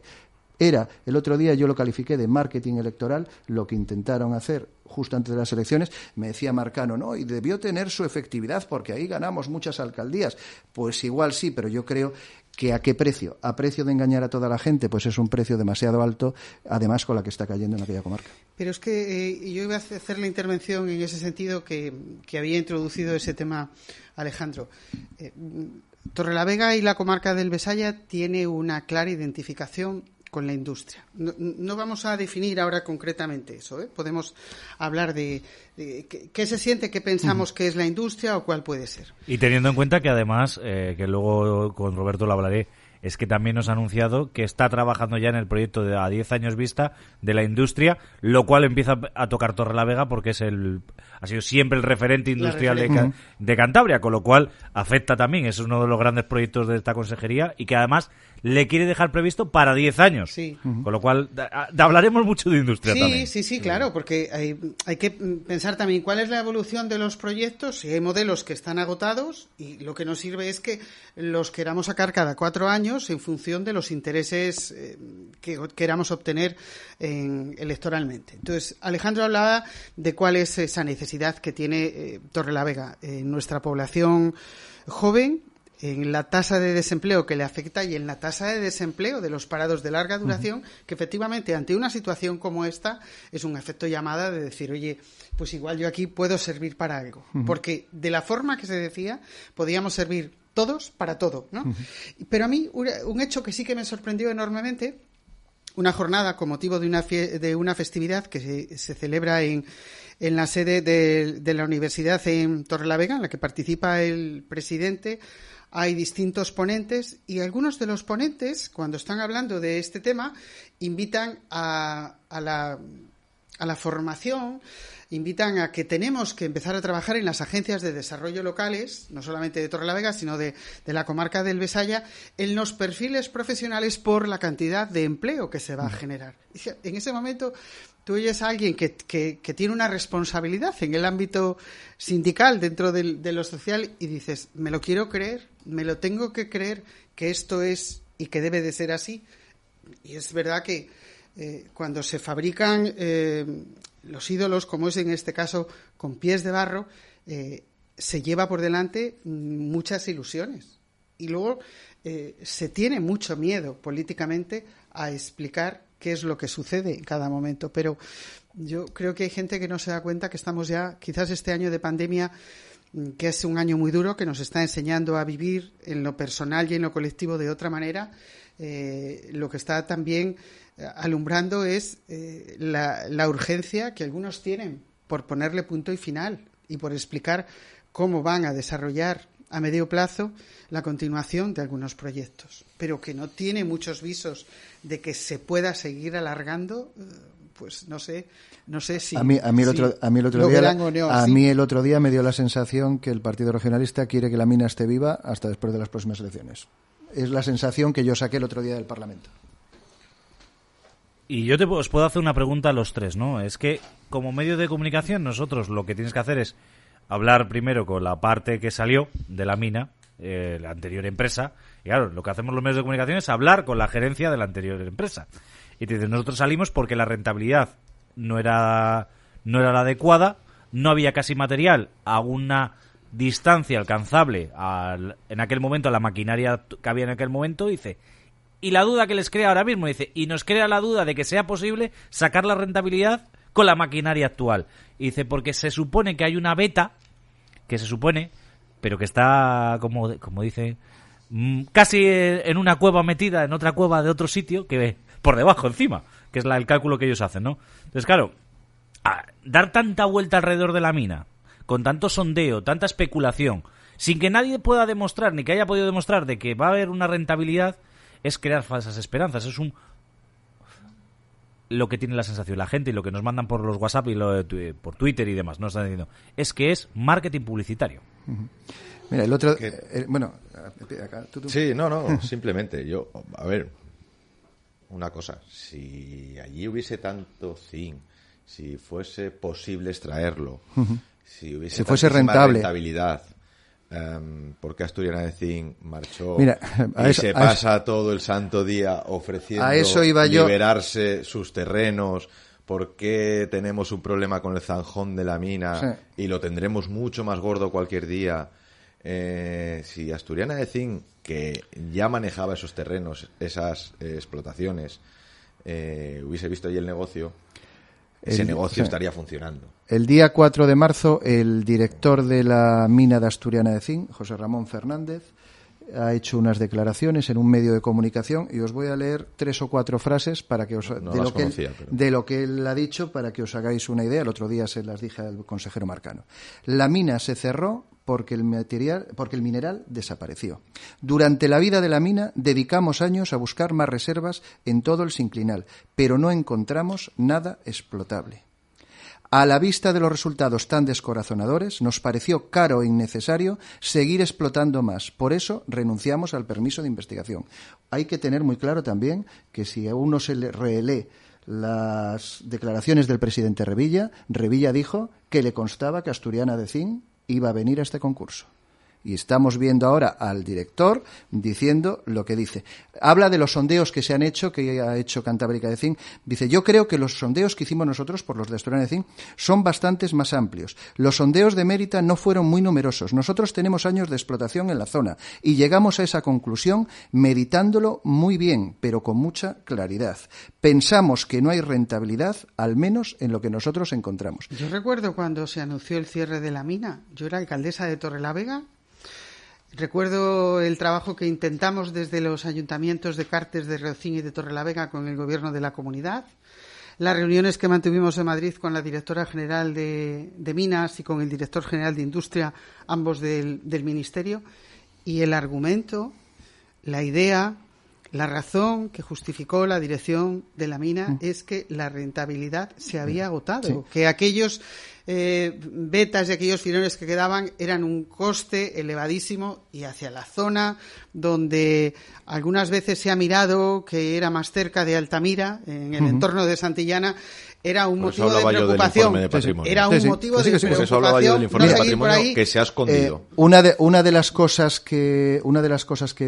El otro día yo lo califiqué de marketing electoral, lo que intentaron hacer justo antes de las elecciones. Me decía Marcano, no, y debió tener su efectividad porque ahí ganamos muchas alcaldías. Pues igual sí, pero yo creo que ¿a qué precio? A precio de engañar a toda la gente, pues es un precio demasiado alto, además con la que está cayendo en aquella comarca. Pero es que yo iba a hacer la intervención en ese sentido que había introducido ese tema Alejandro. Torrelavega y la comarca del Besaya tiene una clara identificación con la industria. No vamos a definir ahora concretamente eso, ¿eh? Podemos hablar de qué se siente, qué pensamos que es la industria o cuál puede ser. Y teniendo en cuenta que además, que luego con Roberto lo hablaré, es que también nos ha anunciado que está trabajando ya en el proyecto a 10 años vista de la industria, lo cual empieza a tocar Torrelavega porque ha sido siempre el referente industrial de Cantabria, con lo cual afecta también, es uno de los grandes proyectos de esta consejería y que además le quiere dejar previsto para 10 años. Sí. Con lo cual hablaremos mucho de industria también. Sí, claro, porque hay que pensar también cuál es la evolución de los proyectos, si hay modelos que están agotados y lo que nos sirve es que los queramos sacar cada 4 años en función de los intereses que queramos obtener electoralmente. Entonces, Alejandro hablaba de cuál es esa necesidad que tiene Torrelavega en nuestra población joven, en la tasa de desempleo que le afecta y en la tasa de desempleo de los parados de larga duración, que efectivamente ante una situación como esta es un efecto llamada de decir, oye, pues igual yo aquí puedo servir para algo. Porque de la forma que se decía, podíamos servir todos para todo, ¿no? Pero a mí un hecho que sí que me sorprendió enormemente, una jornada con motivo de una festividad que se celebra en la sede de la universidad en Torrelavega, en la que participa el presidente. Hay distintos ponentes y algunos de los ponentes, cuando están hablando de este tema, invitan a la formación, invitan a que tenemos que empezar a trabajar en las agencias de desarrollo locales, no solamente de Torrelavega, sino de la comarca del Besaya, en los perfiles profesionales por la cantidad de empleo que se va a generar. En ese momento tú oyes a alguien que tiene una responsabilidad en el ámbito sindical dentro de lo social y dices, me lo quiero creer, me lo tengo que creer que esto es y que debe de ser así. Y es verdad que cuando se fabrican los ídolos, como es en este caso con pies de barro, se lleva por delante muchas ilusiones. Y luego se tiene mucho miedo políticamente a explicar qué es lo que sucede en cada momento. Pero yo creo que hay gente que no se da cuenta que estamos ya, quizás este año de pandemia, que es un año muy duro, que nos está enseñando a vivir en lo personal y en lo colectivo de otra manera. Lo que está también alumbrando es la urgencia que algunos tienen por ponerle punto y final y por explicar cómo van a desarrollar a medio plazo la continuación de algunos proyectos, pero que no tiene muchos visos de que se pueda seguir alargando, pues no sé si a mí el otro día me dio la sensación que el Partido Regionalista quiere que la mina esté viva hasta después de las próximas elecciones. Es la sensación que yo saqué el otro día del Parlamento. Y yo os puedo hacer una pregunta a los tres, ¿no? Es que como medio de comunicación nosotros lo que tienes que hacer es hablar primero con la parte que salió de la mina, la anterior empresa, y claro, lo que hacemos los medios de comunicación es hablar con la gerencia de la anterior empresa. Y te dicen, nosotros salimos porque la rentabilidad no era la adecuada, no había casi material a una distancia alcanzable en aquel momento a la maquinaria que había en aquel momento, dice, y la duda que les crea ahora mismo, dice, y nos crea la duda de que sea posible sacar la rentabilidad con la maquinaria actual. Y dice, porque se supone que hay una beta, que se supone, pero que está, como dice, casi en una cueva metida en otra cueva de otro sitio, que por debajo encima, que es el cálculo que ellos hacen, ¿no? Entonces, claro, dar tanta vuelta alrededor de la mina, con tanto sondeo, tanta especulación, sin que nadie pueda demostrar, ni que haya podido demostrar de que va a haber una rentabilidad, es crear falsas esperanzas, es lo que tiene la sensación la gente y lo que nos mandan por los WhatsApp y por Twitter y demás, nos están diciendo, es que es marketing publicitario. Mira, el otro... bueno, acá, tú. Sí, no, simplemente a ver, una cosa, si allí hubiese tanto zinc, si fuese posible extraerlo, si fuese rentable, rentabilidad, ¿por qué Asturiana de Zinc marchó se pasa todo el santo día ofreciendo liberarse sus terrenos? ¿Por qué tenemos un problema con el zanjón de la mina y lo tendremos mucho más gordo cualquier día? Si Asturiana de Zinc, que ya manejaba esos terrenos, esas explotaciones, hubiese visto allí el negocio, ese negocio estaría funcionando. El día 4 de marzo, el director de la mina de Asturiana de Zinc, José Ramón Fernández, ha hecho unas declaraciones en un medio de comunicación y os voy a leer 3 o 4 frases para que de lo que él ha dicho, para que os hagáis una idea. El otro día se las dije al consejero Marcano. La mina se cerró porque el mineral desapareció. Durante la vida de la mina dedicamos años a buscar más reservas en todo el sinclinal, pero no encontramos nada explotable. A la vista de los resultados tan descorazonadores, nos pareció caro e innecesario seguir explotando más. Por eso renunciamos al permiso de investigación. Hay que tener muy claro también que si a uno se le relee las declaraciones del presidente Revilla dijo que le constaba que Asturiana de Zinc iba a venir a este concurso. Y estamos viendo ahora al director diciendo lo que dice. Habla de los sondeos que se han hecho, que ha hecho Cantábrica de Zinc. Dice, yo creo que los sondeos que hicimos nosotros por los de Asturiana de Zinc son bastantes más amplios. Los sondeos de Mérita no fueron muy numerosos. Nosotros tenemos años de explotación en la zona y llegamos a esa conclusión meditándolo muy bien, pero con mucha claridad. Pensamos que no hay rentabilidad, al menos en lo que nosotros encontramos. Yo recuerdo cuando se anunció el cierre de la mina. Yo era alcaldesa de Torrelavega. Recuerdo el trabajo que intentamos desde los ayuntamientos de Cartes, de Reucín y de Torrelavega con el gobierno de la comunidad, las reuniones que mantuvimos en Madrid con la directora general de Minas y con el director general de Industria, ambos del Ministerio, y el argumento, la idea, la razón que justificó la dirección de la mina es que la rentabilidad se había agotado, que aquellos vetas y aquellos filones que quedaban eran un coste elevadísimo y hacia la zona donde algunas veces se ha mirado que era más cerca de Altamira, en el entorno de Santillana, era un motivo de preocupación. Era un motivo de preocupación. Eso hablaba yo del informe de patrimonio que se ha escondido. Una de las cosas que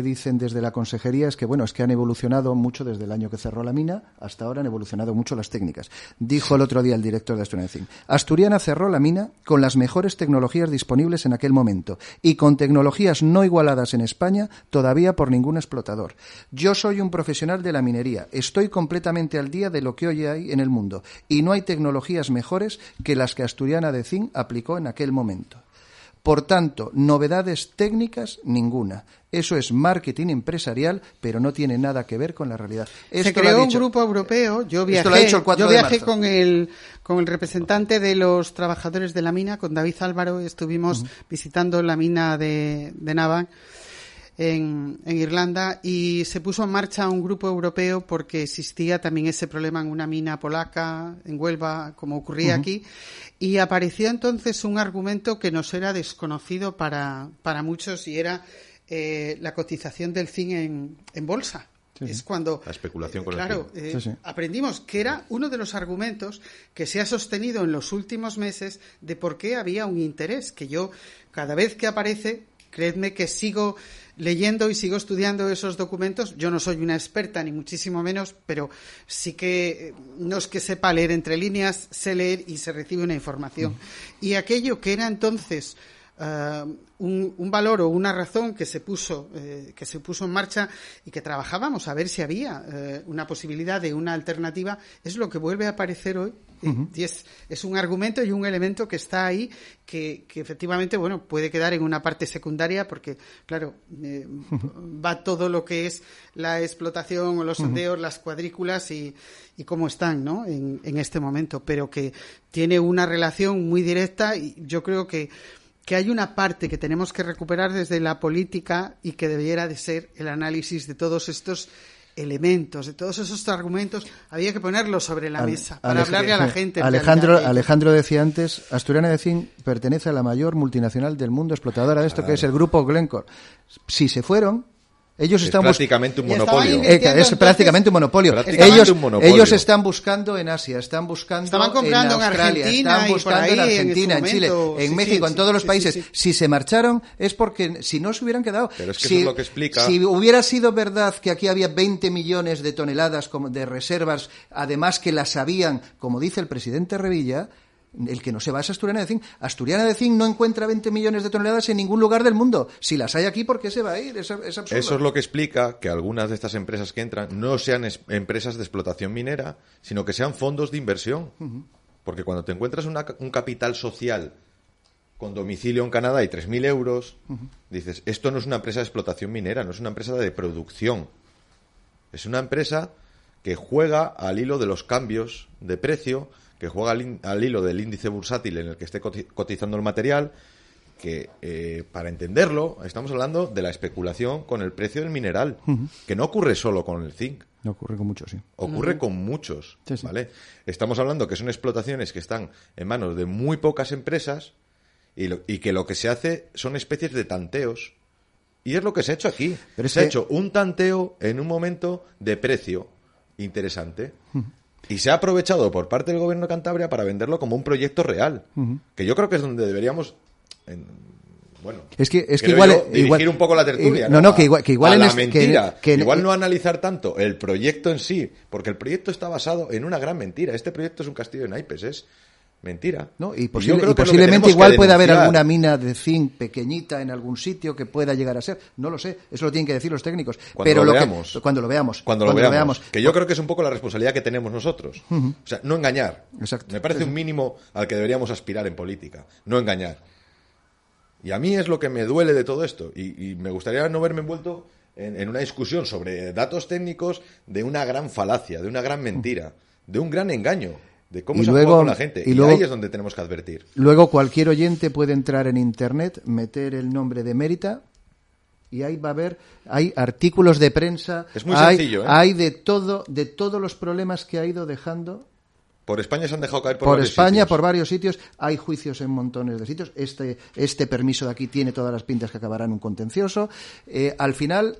dicen desde la consejería es que es que han evolucionado mucho desde el año que cerró la mina hasta ahora, han evolucionado mucho las técnicas. Dijo el otro día el director de Asturiana de Zinc. Asturiana cerró la mina con las mejores tecnologías disponibles en aquel momento y con tecnologías no igualadas en España todavía por ningún explotador. Yo soy un profesional de la minería, estoy completamente al día de lo que hoy hay en el mundo y no hay tecnologías mejores que las que Asturiana de Zinc aplicó en aquel momento. Por tanto, novedades técnicas ninguna. Eso es marketing empresarial, pero no tiene nada que ver con la realidad. Se creó un grupo europeo. Yo viajé con el representante de los trabajadores de la mina, con David Álvaro. Estuvimos visitando la mina de Navan en Irlanda y se puso en marcha un grupo europeo porque existía también ese problema en una mina polaca, en Huelva, como ocurría aquí. Y apareció entonces un argumento que nos era desconocido para muchos y era la cotización del zinc en bolsa. Es cuando la especulación con el zinc. Aprendimos que era uno de los argumentos que se ha sostenido en los últimos meses de por qué había un interés, que yo cada vez que aparece, creedme que sigo leyendo y sigo estudiando esos documentos. Yo no soy una experta, ni muchísimo menos, pero sí que no es que sepa leer entre líneas, sé leer y se recibe una información. Y aquello que era entonces un valor o una razón que se puso en marcha y que trabajábamos a ver si había una posibilidad de una alternativa, es lo que vuelve a aparecer hoy. Y es un argumento y un elemento que está ahí que efectivamente puede quedar en una parte secundaria porque claro va todo lo que es la explotación o los sondeos, las cuadrículas y cómo están, ¿no? en este momento, pero que tiene una relación muy directa y yo creo que hay una parte que tenemos que recuperar desde la política y que debiera de ser el análisis de todos estos elementos, de todos esos argumentos, había que ponerlos sobre la mesa para hablarle a la gente. Alejandro decía antes, Asturiana de Zinc pertenece a la mayor multinacional del mundo explotadora de esto, que es el grupo Glencore. Si se fueron, ellos están prácticamente un monopolio. Es prácticamente un monopolio. Ellos están buscando en Asia, están buscando estaban comprando en Australia, están buscando en Argentina, en Chile, en México, en todos los países. Si se marcharon es porque si no se hubieran quedado. Pero es que eso es lo que explica. Si hubiera sido verdad que aquí había 20 millones de toneladas de reservas, además que las habían, como dice el presidente Revilla, el que no se va es Asturiana de Zinc. Asturiana de Zinc no encuentra 20 millones de toneladas en ningún lugar del mundo. Si las hay aquí, ¿por qué se va a ir? Es absurdo. Eso es lo que explica que algunas de estas empresas que entran no sean empresas de explotación minera, sino que sean fondos de inversión. Uh-huh. Porque cuando te encuentras un capital social con domicilio en Canadá y 3.000 euros, dices, esto no es una empresa de explotación minera, no es una empresa de producción. Es una empresa que juega al hilo de los cambios de precio, que juega al hilo del índice bursátil en el que esté cotizando el material, que para entenderlo estamos hablando de la especulación con el precio del mineral, que no ocurre solo con el zinc. No ocurre con muchos, sí. Ocurre con muchos, sí. ¿Vale? Estamos hablando que son explotaciones que están en manos de muy pocas empresas y que lo que se hace son especies de tanteos. Y es lo que se ha hecho aquí. Pero se ha hecho un tanteo en un momento de precio interesante. Y se ha aprovechado por parte del Gobierno de Cantabria para venderlo como un proyecto real. Que yo creo que es donde deberíamos... es que igual dirigir un poco la tertulia, que igual a la mentira, igual no analizar tanto el proyecto en sí, porque el proyecto está basado en una gran mentira. Este proyecto es un castillo de naipes, es mentira. ¿No? Y posiblemente igual puede haber alguna mina de zinc pequeñita en algún sitio que pueda llegar a ser. No lo sé, eso lo tienen que decir los técnicos. Cuando lo veamos. Que yo creo que es un poco la responsabilidad que tenemos nosotros. O sea, no engañar. Exacto. Me parece un mínimo al que deberíamos aspirar en política. No engañar. Y a mí es lo que me duele de todo esto. Y me gustaría no verme envuelto en una discusión sobre datos técnicos de una gran falacia, de una gran mentira, de un gran engaño. De cómo se ha jugado con la gente. Y ahí es donde tenemos que advertir. Luego cualquier oyente puede entrar en Internet, meter el nombre de Mérita y ahí va a haber, hay artículos de prensa. Es muy sencillo, hay de todos los problemas que ha ido dejando. Por España se han dejado caer por varios sitios. Hay juicios en montones de sitios. Este permiso de aquí tiene todas las pintas que acabará en un contencioso. Al final,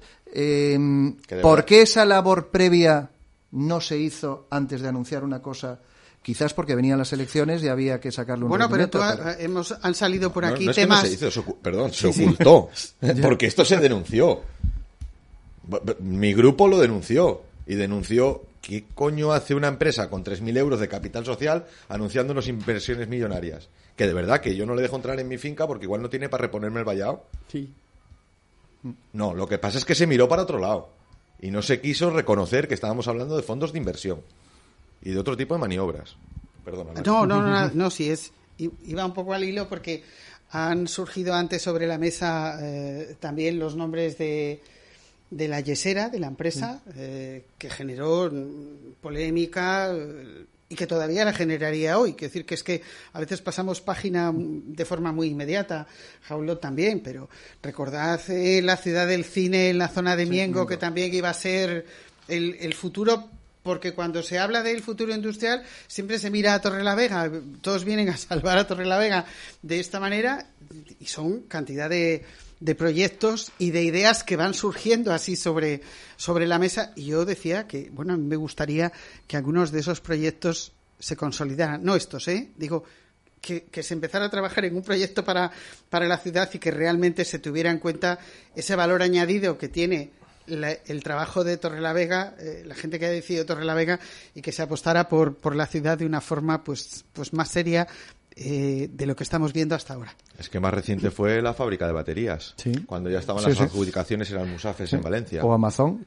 ¿por qué esa labor previa no se hizo antes de anunciar una cosa? Quizás porque venían las elecciones y había que sacarle un rendimiento. Han salido por aquí temas... se ocultó. Porque esto se denunció. Mi grupo lo denunció. Y denunció qué coño hace una empresa con 3.000 euros de capital social anunciándonos inversiones millonarias. Que de verdad que yo no le dejo entrar en mi finca porque igual no tiene para reponerme el vallado. Sí. No, lo que pasa es que se miró para otro lado. Y no se quiso reconocer que estábamos hablando de fondos de inversión. Y de otro tipo de maniobras. Perdona. No, sí es. Iba un poco al hilo porque han surgido antes sobre la mesa también los nombres de la Yesera, de la empresa, que generó polémica y que todavía la generaría hoy. Quiero decir que es que a veces pasamos página de forma muy inmediata, Jaulot también, pero recordad la ciudad del cine en la zona de Miengo, que también iba a ser el futuro. Porque cuando se habla del futuro industrial siempre se mira a Torrelavega, todos vienen a salvar a Torrelavega de esta manera y son cantidad de proyectos y de ideas que van surgiendo así sobre la mesa. Y yo decía que, a mí me gustaría que algunos de esos proyectos se consolidaran, no estos, digo, que se empezara a trabajar en un proyecto para la ciudad y que realmente se tuviera en cuenta ese valor añadido que tiene el trabajo de Torrelavega, la gente que ha decidido Torrelavega, y que se apostara por la ciudad de una forma pues más seria de lo que estamos viendo hasta ahora. Es que más reciente fue la fábrica de baterías, cuando ya estaban las adjudicaciones en Almusafes en Valencia. O Amazon.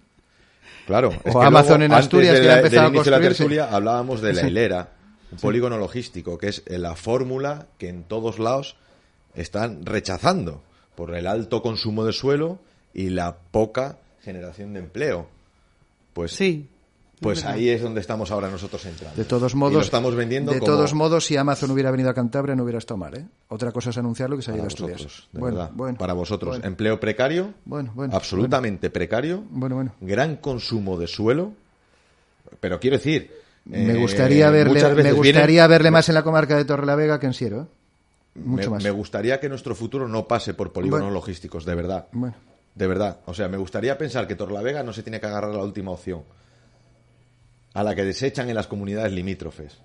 Claro. O Amazon en Asturias, que ha empezado a construirse. De la tertulia hablábamos de la hilera, un polígono logístico, que es la fórmula que en todos lados están rechazando por el alto consumo de suelo y la poca generación de empleo. Pues sí, Pues ahí es donde estamos ahora nosotros entrando. De todos Y modos, lo estamos vendiendo todos modos, si Amazon hubiera venido a Cantabria no hubiera estado mal, ¿eh? Otra cosa es anunciarlo que se haya ido a estudiar. Para vosotros, empleo precario, absolutamente precario, gran consumo de suelo, pero quiero decir... Me gustaría verle más en la comarca de Torrelavega que en Siero, ¿eh? Mucho más. Me gustaría que nuestro futuro no pase por polígonos logísticos, de verdad. De verdad. O sea, me gustaría pensar que Torrelavega no se tiene que agarrar a la última opción, a la que desechan en las comunidades limítrofes.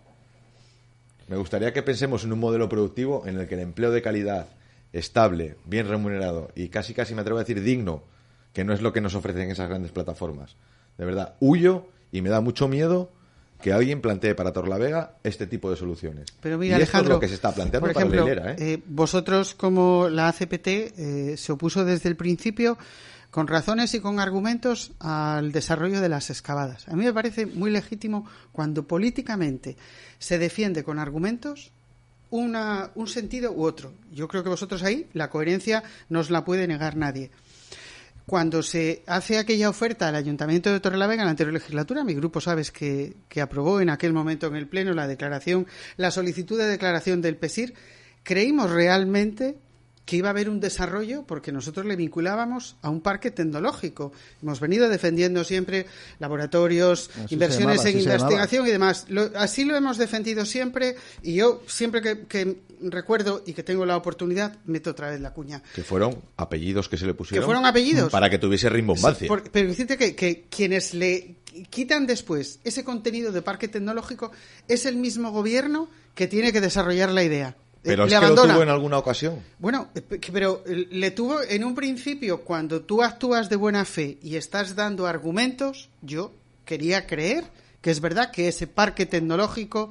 Me gustaría que pensemos en un modelo productivo en el que el empleo de calidad, estable, bien remunerado y casi me atrevo a decir digno, que no es lo que nos ofrecen esas grandes plataformas. De verdad, huyo y me da mucho miedo que alguien plantee para Torrelavega este tipo de soluciones. Pero mira, y Alejandro, esto es lo que se está planteando por ejemplo, para la hilera, vosotros, como la ACPT, se opuso desde el principio, con razones y con argumentos, al desarrollo de las excavadas. A mí me parece muy legítimo cuando políticamente se defiende con argumentos un sentido u otro. Yo creo que vosotros ahí la coherencia no os la puede negar nadie. Cuando se hace aquella oferta al Ayuntamiento de Torrelavega en la anterior legislatura, mi grupo, sabes, que aprobó en aquel momento en el Pleno la solicitud de declaración del PESIR, creímos realmente que iba a haber un desarrollo porque nosotros le vinculábamos a un parque tecnológico. Hemos venido defendiendo siempre laboratorios, inversiones en investigación y demás. Así lo hemos defendido siempre, y yo siempre que recuerdo y que tengo la oportunidad meto otra vez la cuña. Que fueron apellidos que se le pusieron. Que fueron apellidos. Para que tuviese rimbombancia. Sí, pero decirte que quienes le quitan después ese contenido de parque tecnológico es el mismo gobierno que tiene que desarrollar la idea. Pero es que lo tuvo en alguna ocasión. Bueno, pero le tuvo en un principio. Cuando tú actúas de buena fe y estás dando argumentos, yo quería creer que es verdad que ese parque tecnológico,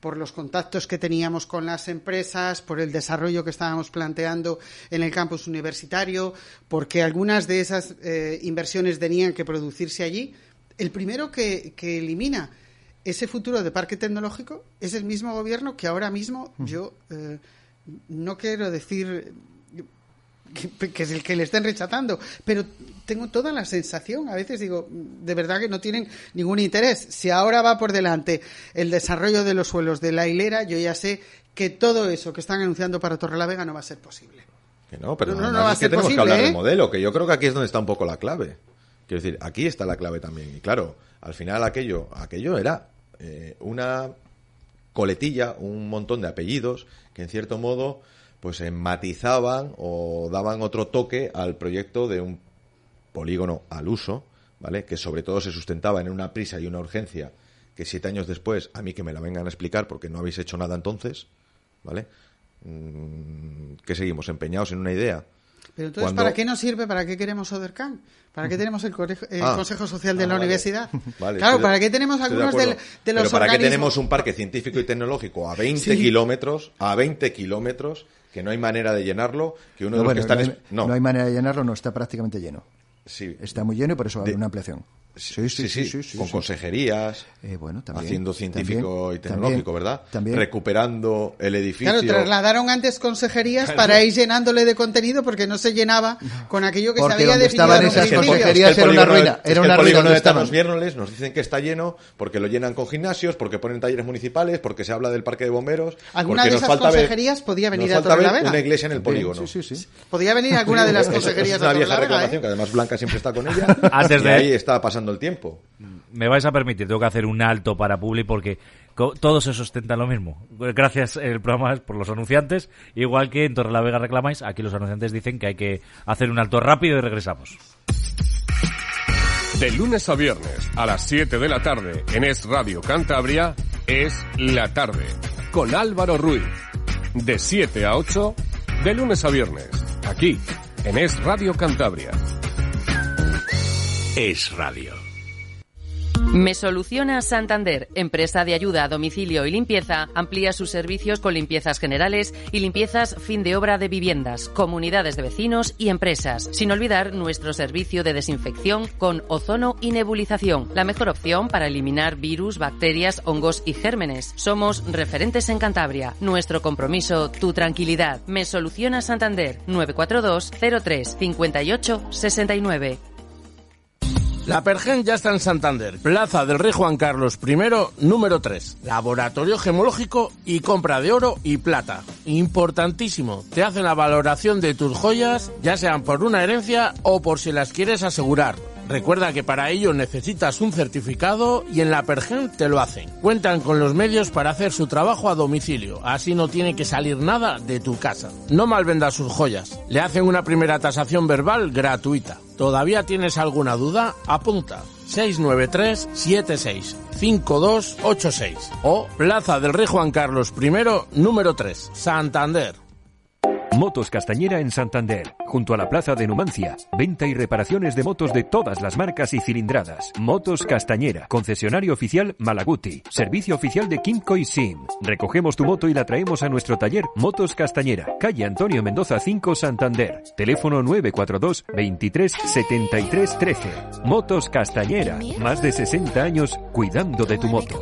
por los contactos que teníamos con las empresas, por el desarrollo que estábamos planteando en el campus universitario, porque algunas de esas inversiones tenían que producirse allí, el primero que elimina ese futuro de parque tecnológico es el mismo gobierno que ahora mismo yo no quiero decir que es el que le estén rechazando, pero tengo toda la sensación, a veces digo, de verdad que no tienen ningún interés. Si ahora va por delante el desarrollo de los suelos de la hilera, yo ya sé que todo eso que están anunciando para Torrelavega no va a ser posible. Que no, pero no va a es ser que tenemos posible, que hablar del modelo, que yo creo que aquí es donde está un poco la clave. Quiero decir, aquí está la clave también. Y claro, al final aquello era una coletilla, un montón de apellidos que en cierto modo pues matizaban o daban otro toque al proyecto de un polígono al uso, ¿vale? Que sobre todo se sustentaba en una prisa y una urgencia que 7 años después, a mí que me la vengan a explicar porque no habéis hecho nada entonces, ¿vale? ¿Qué seguimos? ¿Empeñados en una idea? Pero entonces, ¿para qué nos sirve? ¿Para qué queremos Odercan? ¿Para qué tenemos el Consejo Social de la Universidad? Vale, claro, ¿para qué tenemos algunos de los Pero ¿para organismos? qué tenemos un parque científico y tecnológico a 20 kilómetros, que no hay manera de llenarlo, que uno de los que están... No hay manera de llenarlo, no, está prácticamente lleno. Sí. Está muy lleno y por eso va a haber una ampliación. Sí, con consejerías, también, haciendo científico y tecnológico, ¿verdad? También. Recuperando el edificio. Claro, trasladaron antes consejerías para ir llenándole de contenido porque no se llenaba con aquello que porque se había definido. Estaban esas consejerías era una ruina. Era una ruina donde están los viernes, nos dicen que está lleno porque lo llenan con gimnasios, porque ponen talleres municipales, porque se habla del parque de bomberos. ¿Alguna de esas consejerías podía venir a Torrelavega? Una iglesia en el polígono. Sí. Podía venir alguna de las consejerías a Torrelavega. Es una vieja reclamación que además Blanca siempre está con ella. Y ahí está pasando el tiempo. Me vais a permitir, tengo que hacer un alto para Publi porque todos se sustentan lo mismo. Gracias, el programa es por los anunciantes. Igual que en Torrelavega reclamáis, aquí los anunciantes dicen que hay que hacer un alto rápido y regresamos. De lunes a viernes a las 7 de la tarde en Es Radio Cantabria, Es la Tarde, con Álvaro Ruiz. De 7 a 8, de lunes a viernes, aquí en Es Radio Cantabria. Es Radio. Mesoluciona Santander, empresa de ayuda a domicilio y limpieza, amplía sus servicios con limpiezas generales y limpiezas fin de obra de viviendas, comunidades de vecinos y empresas. Sin olvidar nuestro servicio de desinfección con ozono y nebulización, la mejor opción para eliminar virus, bacterias, hongos y gérmenes. Somos referentes en Cantabria. Nuestro compromiso, tu tranquilidad. Mesoluciona Santander, 942 03 58 69. La Pergen ya está en Santander, Plaza del Rey Juan Carlos I, número 3. Laboratorio gemológico y compra de oro y plata. Importantísimo, te hacen la valoración de tus joyas, ya sean por una herencia o por si las quieres asegurar. Recuerda que para ello necesitas un certificado y en la Pergen te lo hacen. Cuentan con los medios para hacer su trabajo a domicilio, así no tiene que salir nada de tu casa. No malvendas sus joyas, le hacen una primera tasación verbal gratuita. ¿Todavía tienes alguna duda? Apunta 693-76-5286 o Plaza del Rey Juan Carlos I, número 3, Santander. Motos Castañera en Santander, junto a la Plaza de Numancia. Venta y reparaciones de motos de todas las marcas y cilindradas. Motos Castañera, concesionario oficial Malaguti, servicio oficial de Kimco y Sim. Recogemos tu moto y la traemos a nuestro taller Motos Castañera, calle Antonio Mendoza 5, Santander. Teléfono 942 23 73 13. Motos Castañera, más de 60 años cuidando de tu moto.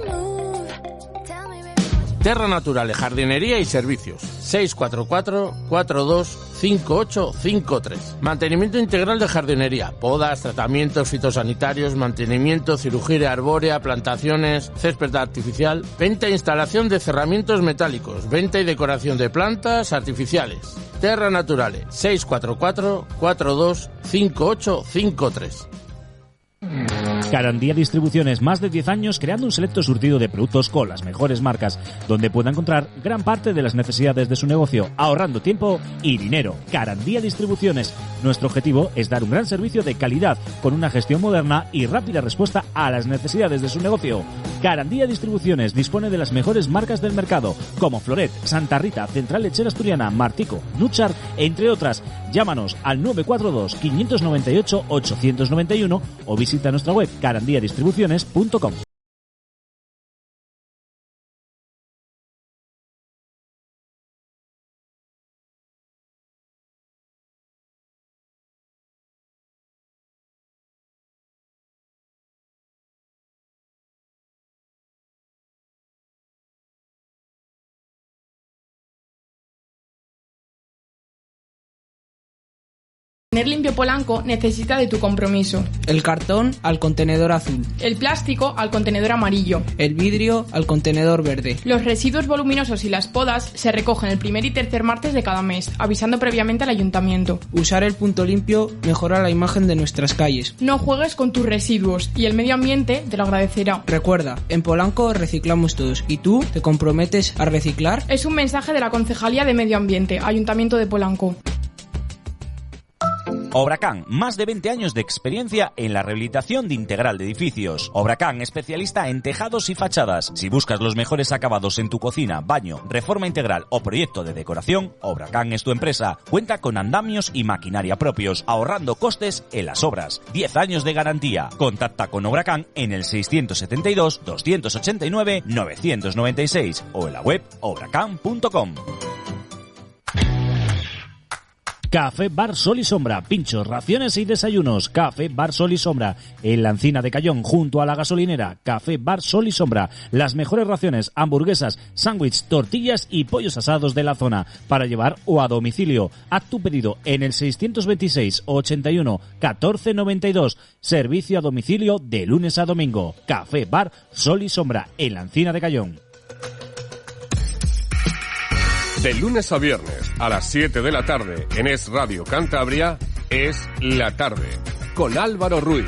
Terra Naturale, jardinería y servicios. 644-425853. Mantenimiento integral de jardinería. Podas, tratamientos fitosanitarios, mantenimiento, cirugía arbórea, plantaciones, césped artificial. Venta e instalación de cerramientos metálicos. Venta y decoración de plantas artificiales. Terra Naturale. 644-425853. Carandía Distribuciones, más de 10 años creando un selecto surtido de productos con las mejores marcas, donde pueda encontrar gran parte de las necesidades de su negocio, ahorrando tiempo y dinero. Carandía Distribuciones. Nuestro objetivo es dar un gran servicio de calidad, con una gestión moderna y rápida respuesta a las necesidades de su negocio. Carandía Distribuciones dispone de las mejores marcas del mercado, como Floret, Santa Rita, Central Lechera Asturiana, Martico, Nuchar, entre otras. Llámanos al 942-598-891 o visita nuestra web carandiadistribuciones.com. Tener limpio Polanco necesita de tu compromiso. El cartón al contenedor azul. El plástico al contenedor amarillo. El vidrio al contenedor verde. Los residuos voluminosos y las podas se recogen el primer y tercer martes de cada mes, avisando previamente al ayuntamiento. Usar el punto limpio mejora la imagen de nuestras calles. No juegues con tus residuos y el medio ambiente te lo agradecerá. Recuerda, en Polanco reciclamos todos. ¿Y tú te comprometes a reciclar? Es un mensaje de la Concejalía de Medio Ambiente, Ayuntamiento de Polanco. Obracán, más de 20 años de experiencia en la rehabilitación de integral de edificios. Obracán, especialista en tejados y fachadas. Si buscas los mejores acabados en tu cocina, baño, reforma integral o proyecto de decoración, Obracán es tu empresa. Cuenta con andamios y maquinaria propios, ahorrando costes en las obras. 10 años de garantía. Contacta con Obracán en el 672-289-996 o en la web obracán.com. Café Bar Sol y Sombra, pinchos, raciones y desayunos. Café Bar Sol y Sombra, en la Encina de Cayón, junto a la gasolinera. Café Bar Sol y Sombra, las mejores raciones, hamburguesas, sándwiches, tortillas y pollos asados de la zona, para llevar o a domicilio. Haz tu pedido en el 626 81 14 92. Servicio a domicilio de lunes a domingo. Café Bar Sol y Sombra, en la Encina de Cayón. De lunes a viernes a las 7 de la tarde en Es Radio Cantabria, Es la Tarde, con Álvaro Ruiz.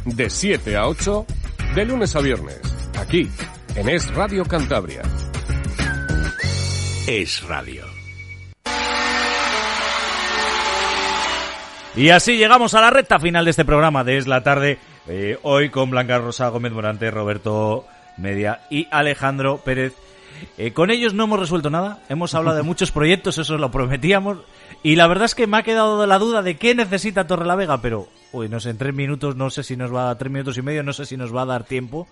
De 7 a 8, de lunes a viernes, aquí en Es Radio Cantabria. Es Radio. Y así llegamos a la recta final de este programa de Es la Tarde, hoy con Blanca Rosa Gómez Morante, Roberto Media y Alejandro Pérez. Con ellos no hemos resuelto nada, hemos hablado de muchos proyectos, eso lo prometíamos, y la verdad es que me ha quedado la duda de qué necesita Torrelavega, pero no sé, en 3 minutos, no sé si nos va a dar 3 minutos y medio, no sé si nos va a dar tiempo,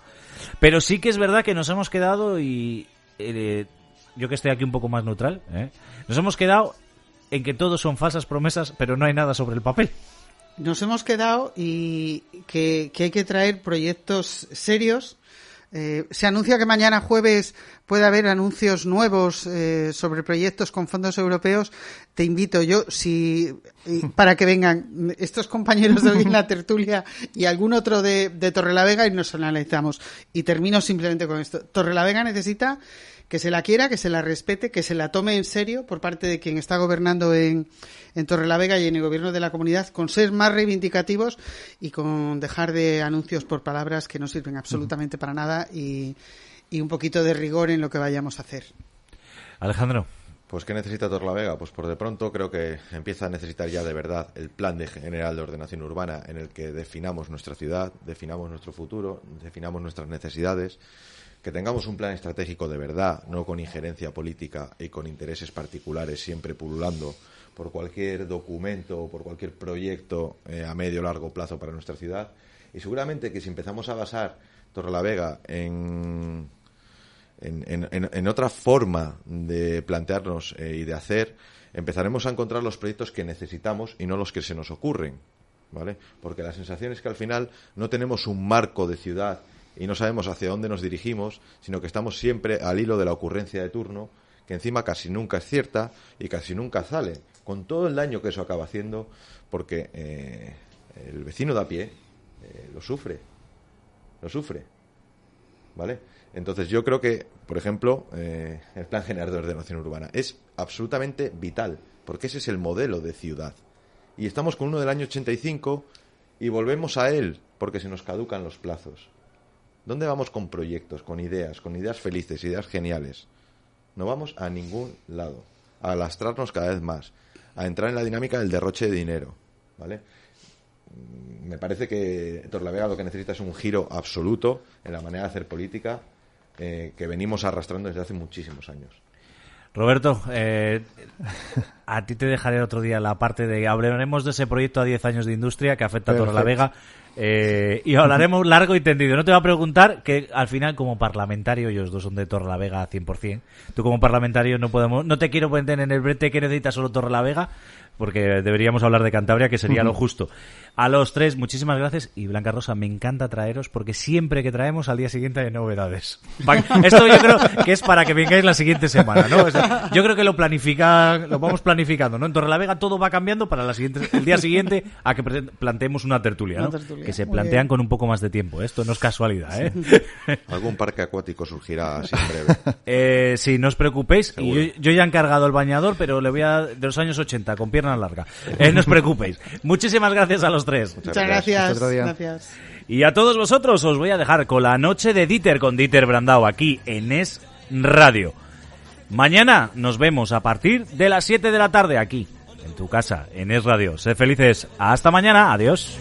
pero sí que es verdad que nos hemos quedado, y yo que estoy aquí un poco más neutral, nos hemos quedado en que todos son falsas promesas, pero no hay nada sobre el papel. Nos hemos quedado y que hay que traer proyectos serios Se anuncia que mañana jueves puede haber anuncios nuevos sobre proyectos con fondos europeos. Te invito yo, para que vengan estos compañeros de hoy en la tertulia y algún otro de Torrelavega y nos analizamos. Y termino simplemente con esto. Torrelavega necesita que se la quiera, que se la respete, que se la tome en serio por parte de quien está gobernando en Torrelavega y en el gobierno de la comunidad, con ser más reivindicativos y con dejar de anuncios por palabras que no sirven absolutamente para nada y un poquito de rigor en lo que vayamos a hacer. Alejandro. Pues ¿qué necesita Torrelavega? Pues por de pronto creo que empieza a necesitar ya de verdad el plan general de ordenación urbana en el que definamos nuestra ciudad, definamos nuestro futuro, definamos nuestras necesidades, que tengamos un plan estratégico de verdad, no con injerencia política y con intereses particulares siempre pululando por cualquier documento o por cualquier proyecto a medio o largo plazo para nuestra ciudad. Y seguramente que si empezamos a basar Torrelavega en otra forma de plantearnos y de hacer, empezaremos a encontrar los proyectos que necesitamos y no los que se nos ocurren, ¿vale? Porque la sensación es que al final no tenemos un marco de ciudad y no sabemos hacia dónde nos dirigimos, sino que estamos siempre al hilo de la ocurrencia de turno, que encima casi nunca es cierta y casi nunca sale, con todo el daño que eso acaba haciendo, porque el vecino de a pie lo sufre, ¿vale? Entonces yo creo que, por ejemplo, el Plan General de Ordenación Urbana es absolutamente vital, porque ese es el modelo de ciudad. Y estamos con uno del año 85 y volvemos a él, porque se nos caducan los plazos. ¿Dónde vamos con proyectos, con ideas felices, ideas geniales? No vamos a ningún lado, a lastrarnos cada vez más, a entrar en la dinámica del derroche de dinero, ¿vale? Me parece que Torrelavega lo que necesita es un giro absoluto en la manera de hacer política que venimos arrastrando desde hace muchísimos años. Roberto, a ti te dejaré otro día la parte de... Hablaremos de ese proyecto a 10 años de industria que afecta a Torrelavega y hablaremos largo y tendido. No te voy a preguntar que al final como parlamentario, ellos dos son de Torrelavega 100%, tú como parlamentario no te quiero meter en el brete que necesita solo Torrelavega, porque deberíamos hablar de Cantabria, que sería lo justo. A los tres, muchísimas gracias. Y Blanca Rosa, me encanta traeros, porque siempre que traemos, al día siguiente hay novedades. Esto yo creo que es para que vengáis la siguiente semana, ¿no? O sea, yo creo que lo vamos planificando, ¿no? En Torrelavega todo va cambiando para el día siguiente a que planteemos una tertulia, ¿no? Que se plantean con un poco más de tiempo. Esto no es casualidad, ¿eh? Algún parque acuático surgirá así en breve. Sí, no os preocupéis. Y yo ya he encargado el bañador, pero le voy a... de los años 80, con pierna larga. No os preocupéis. Muchísimas gracias a los tres. Muchas gracias. Y a todos vosotros os voy a dejar con la noche de Dieter, con Dieter Brandao, aquí en Es Radio. Mañana nos vemos a partir de las 7 de la tarde aquí, en tu casa, en Es Radio. Sed felices. Hasta mañana. Adiós.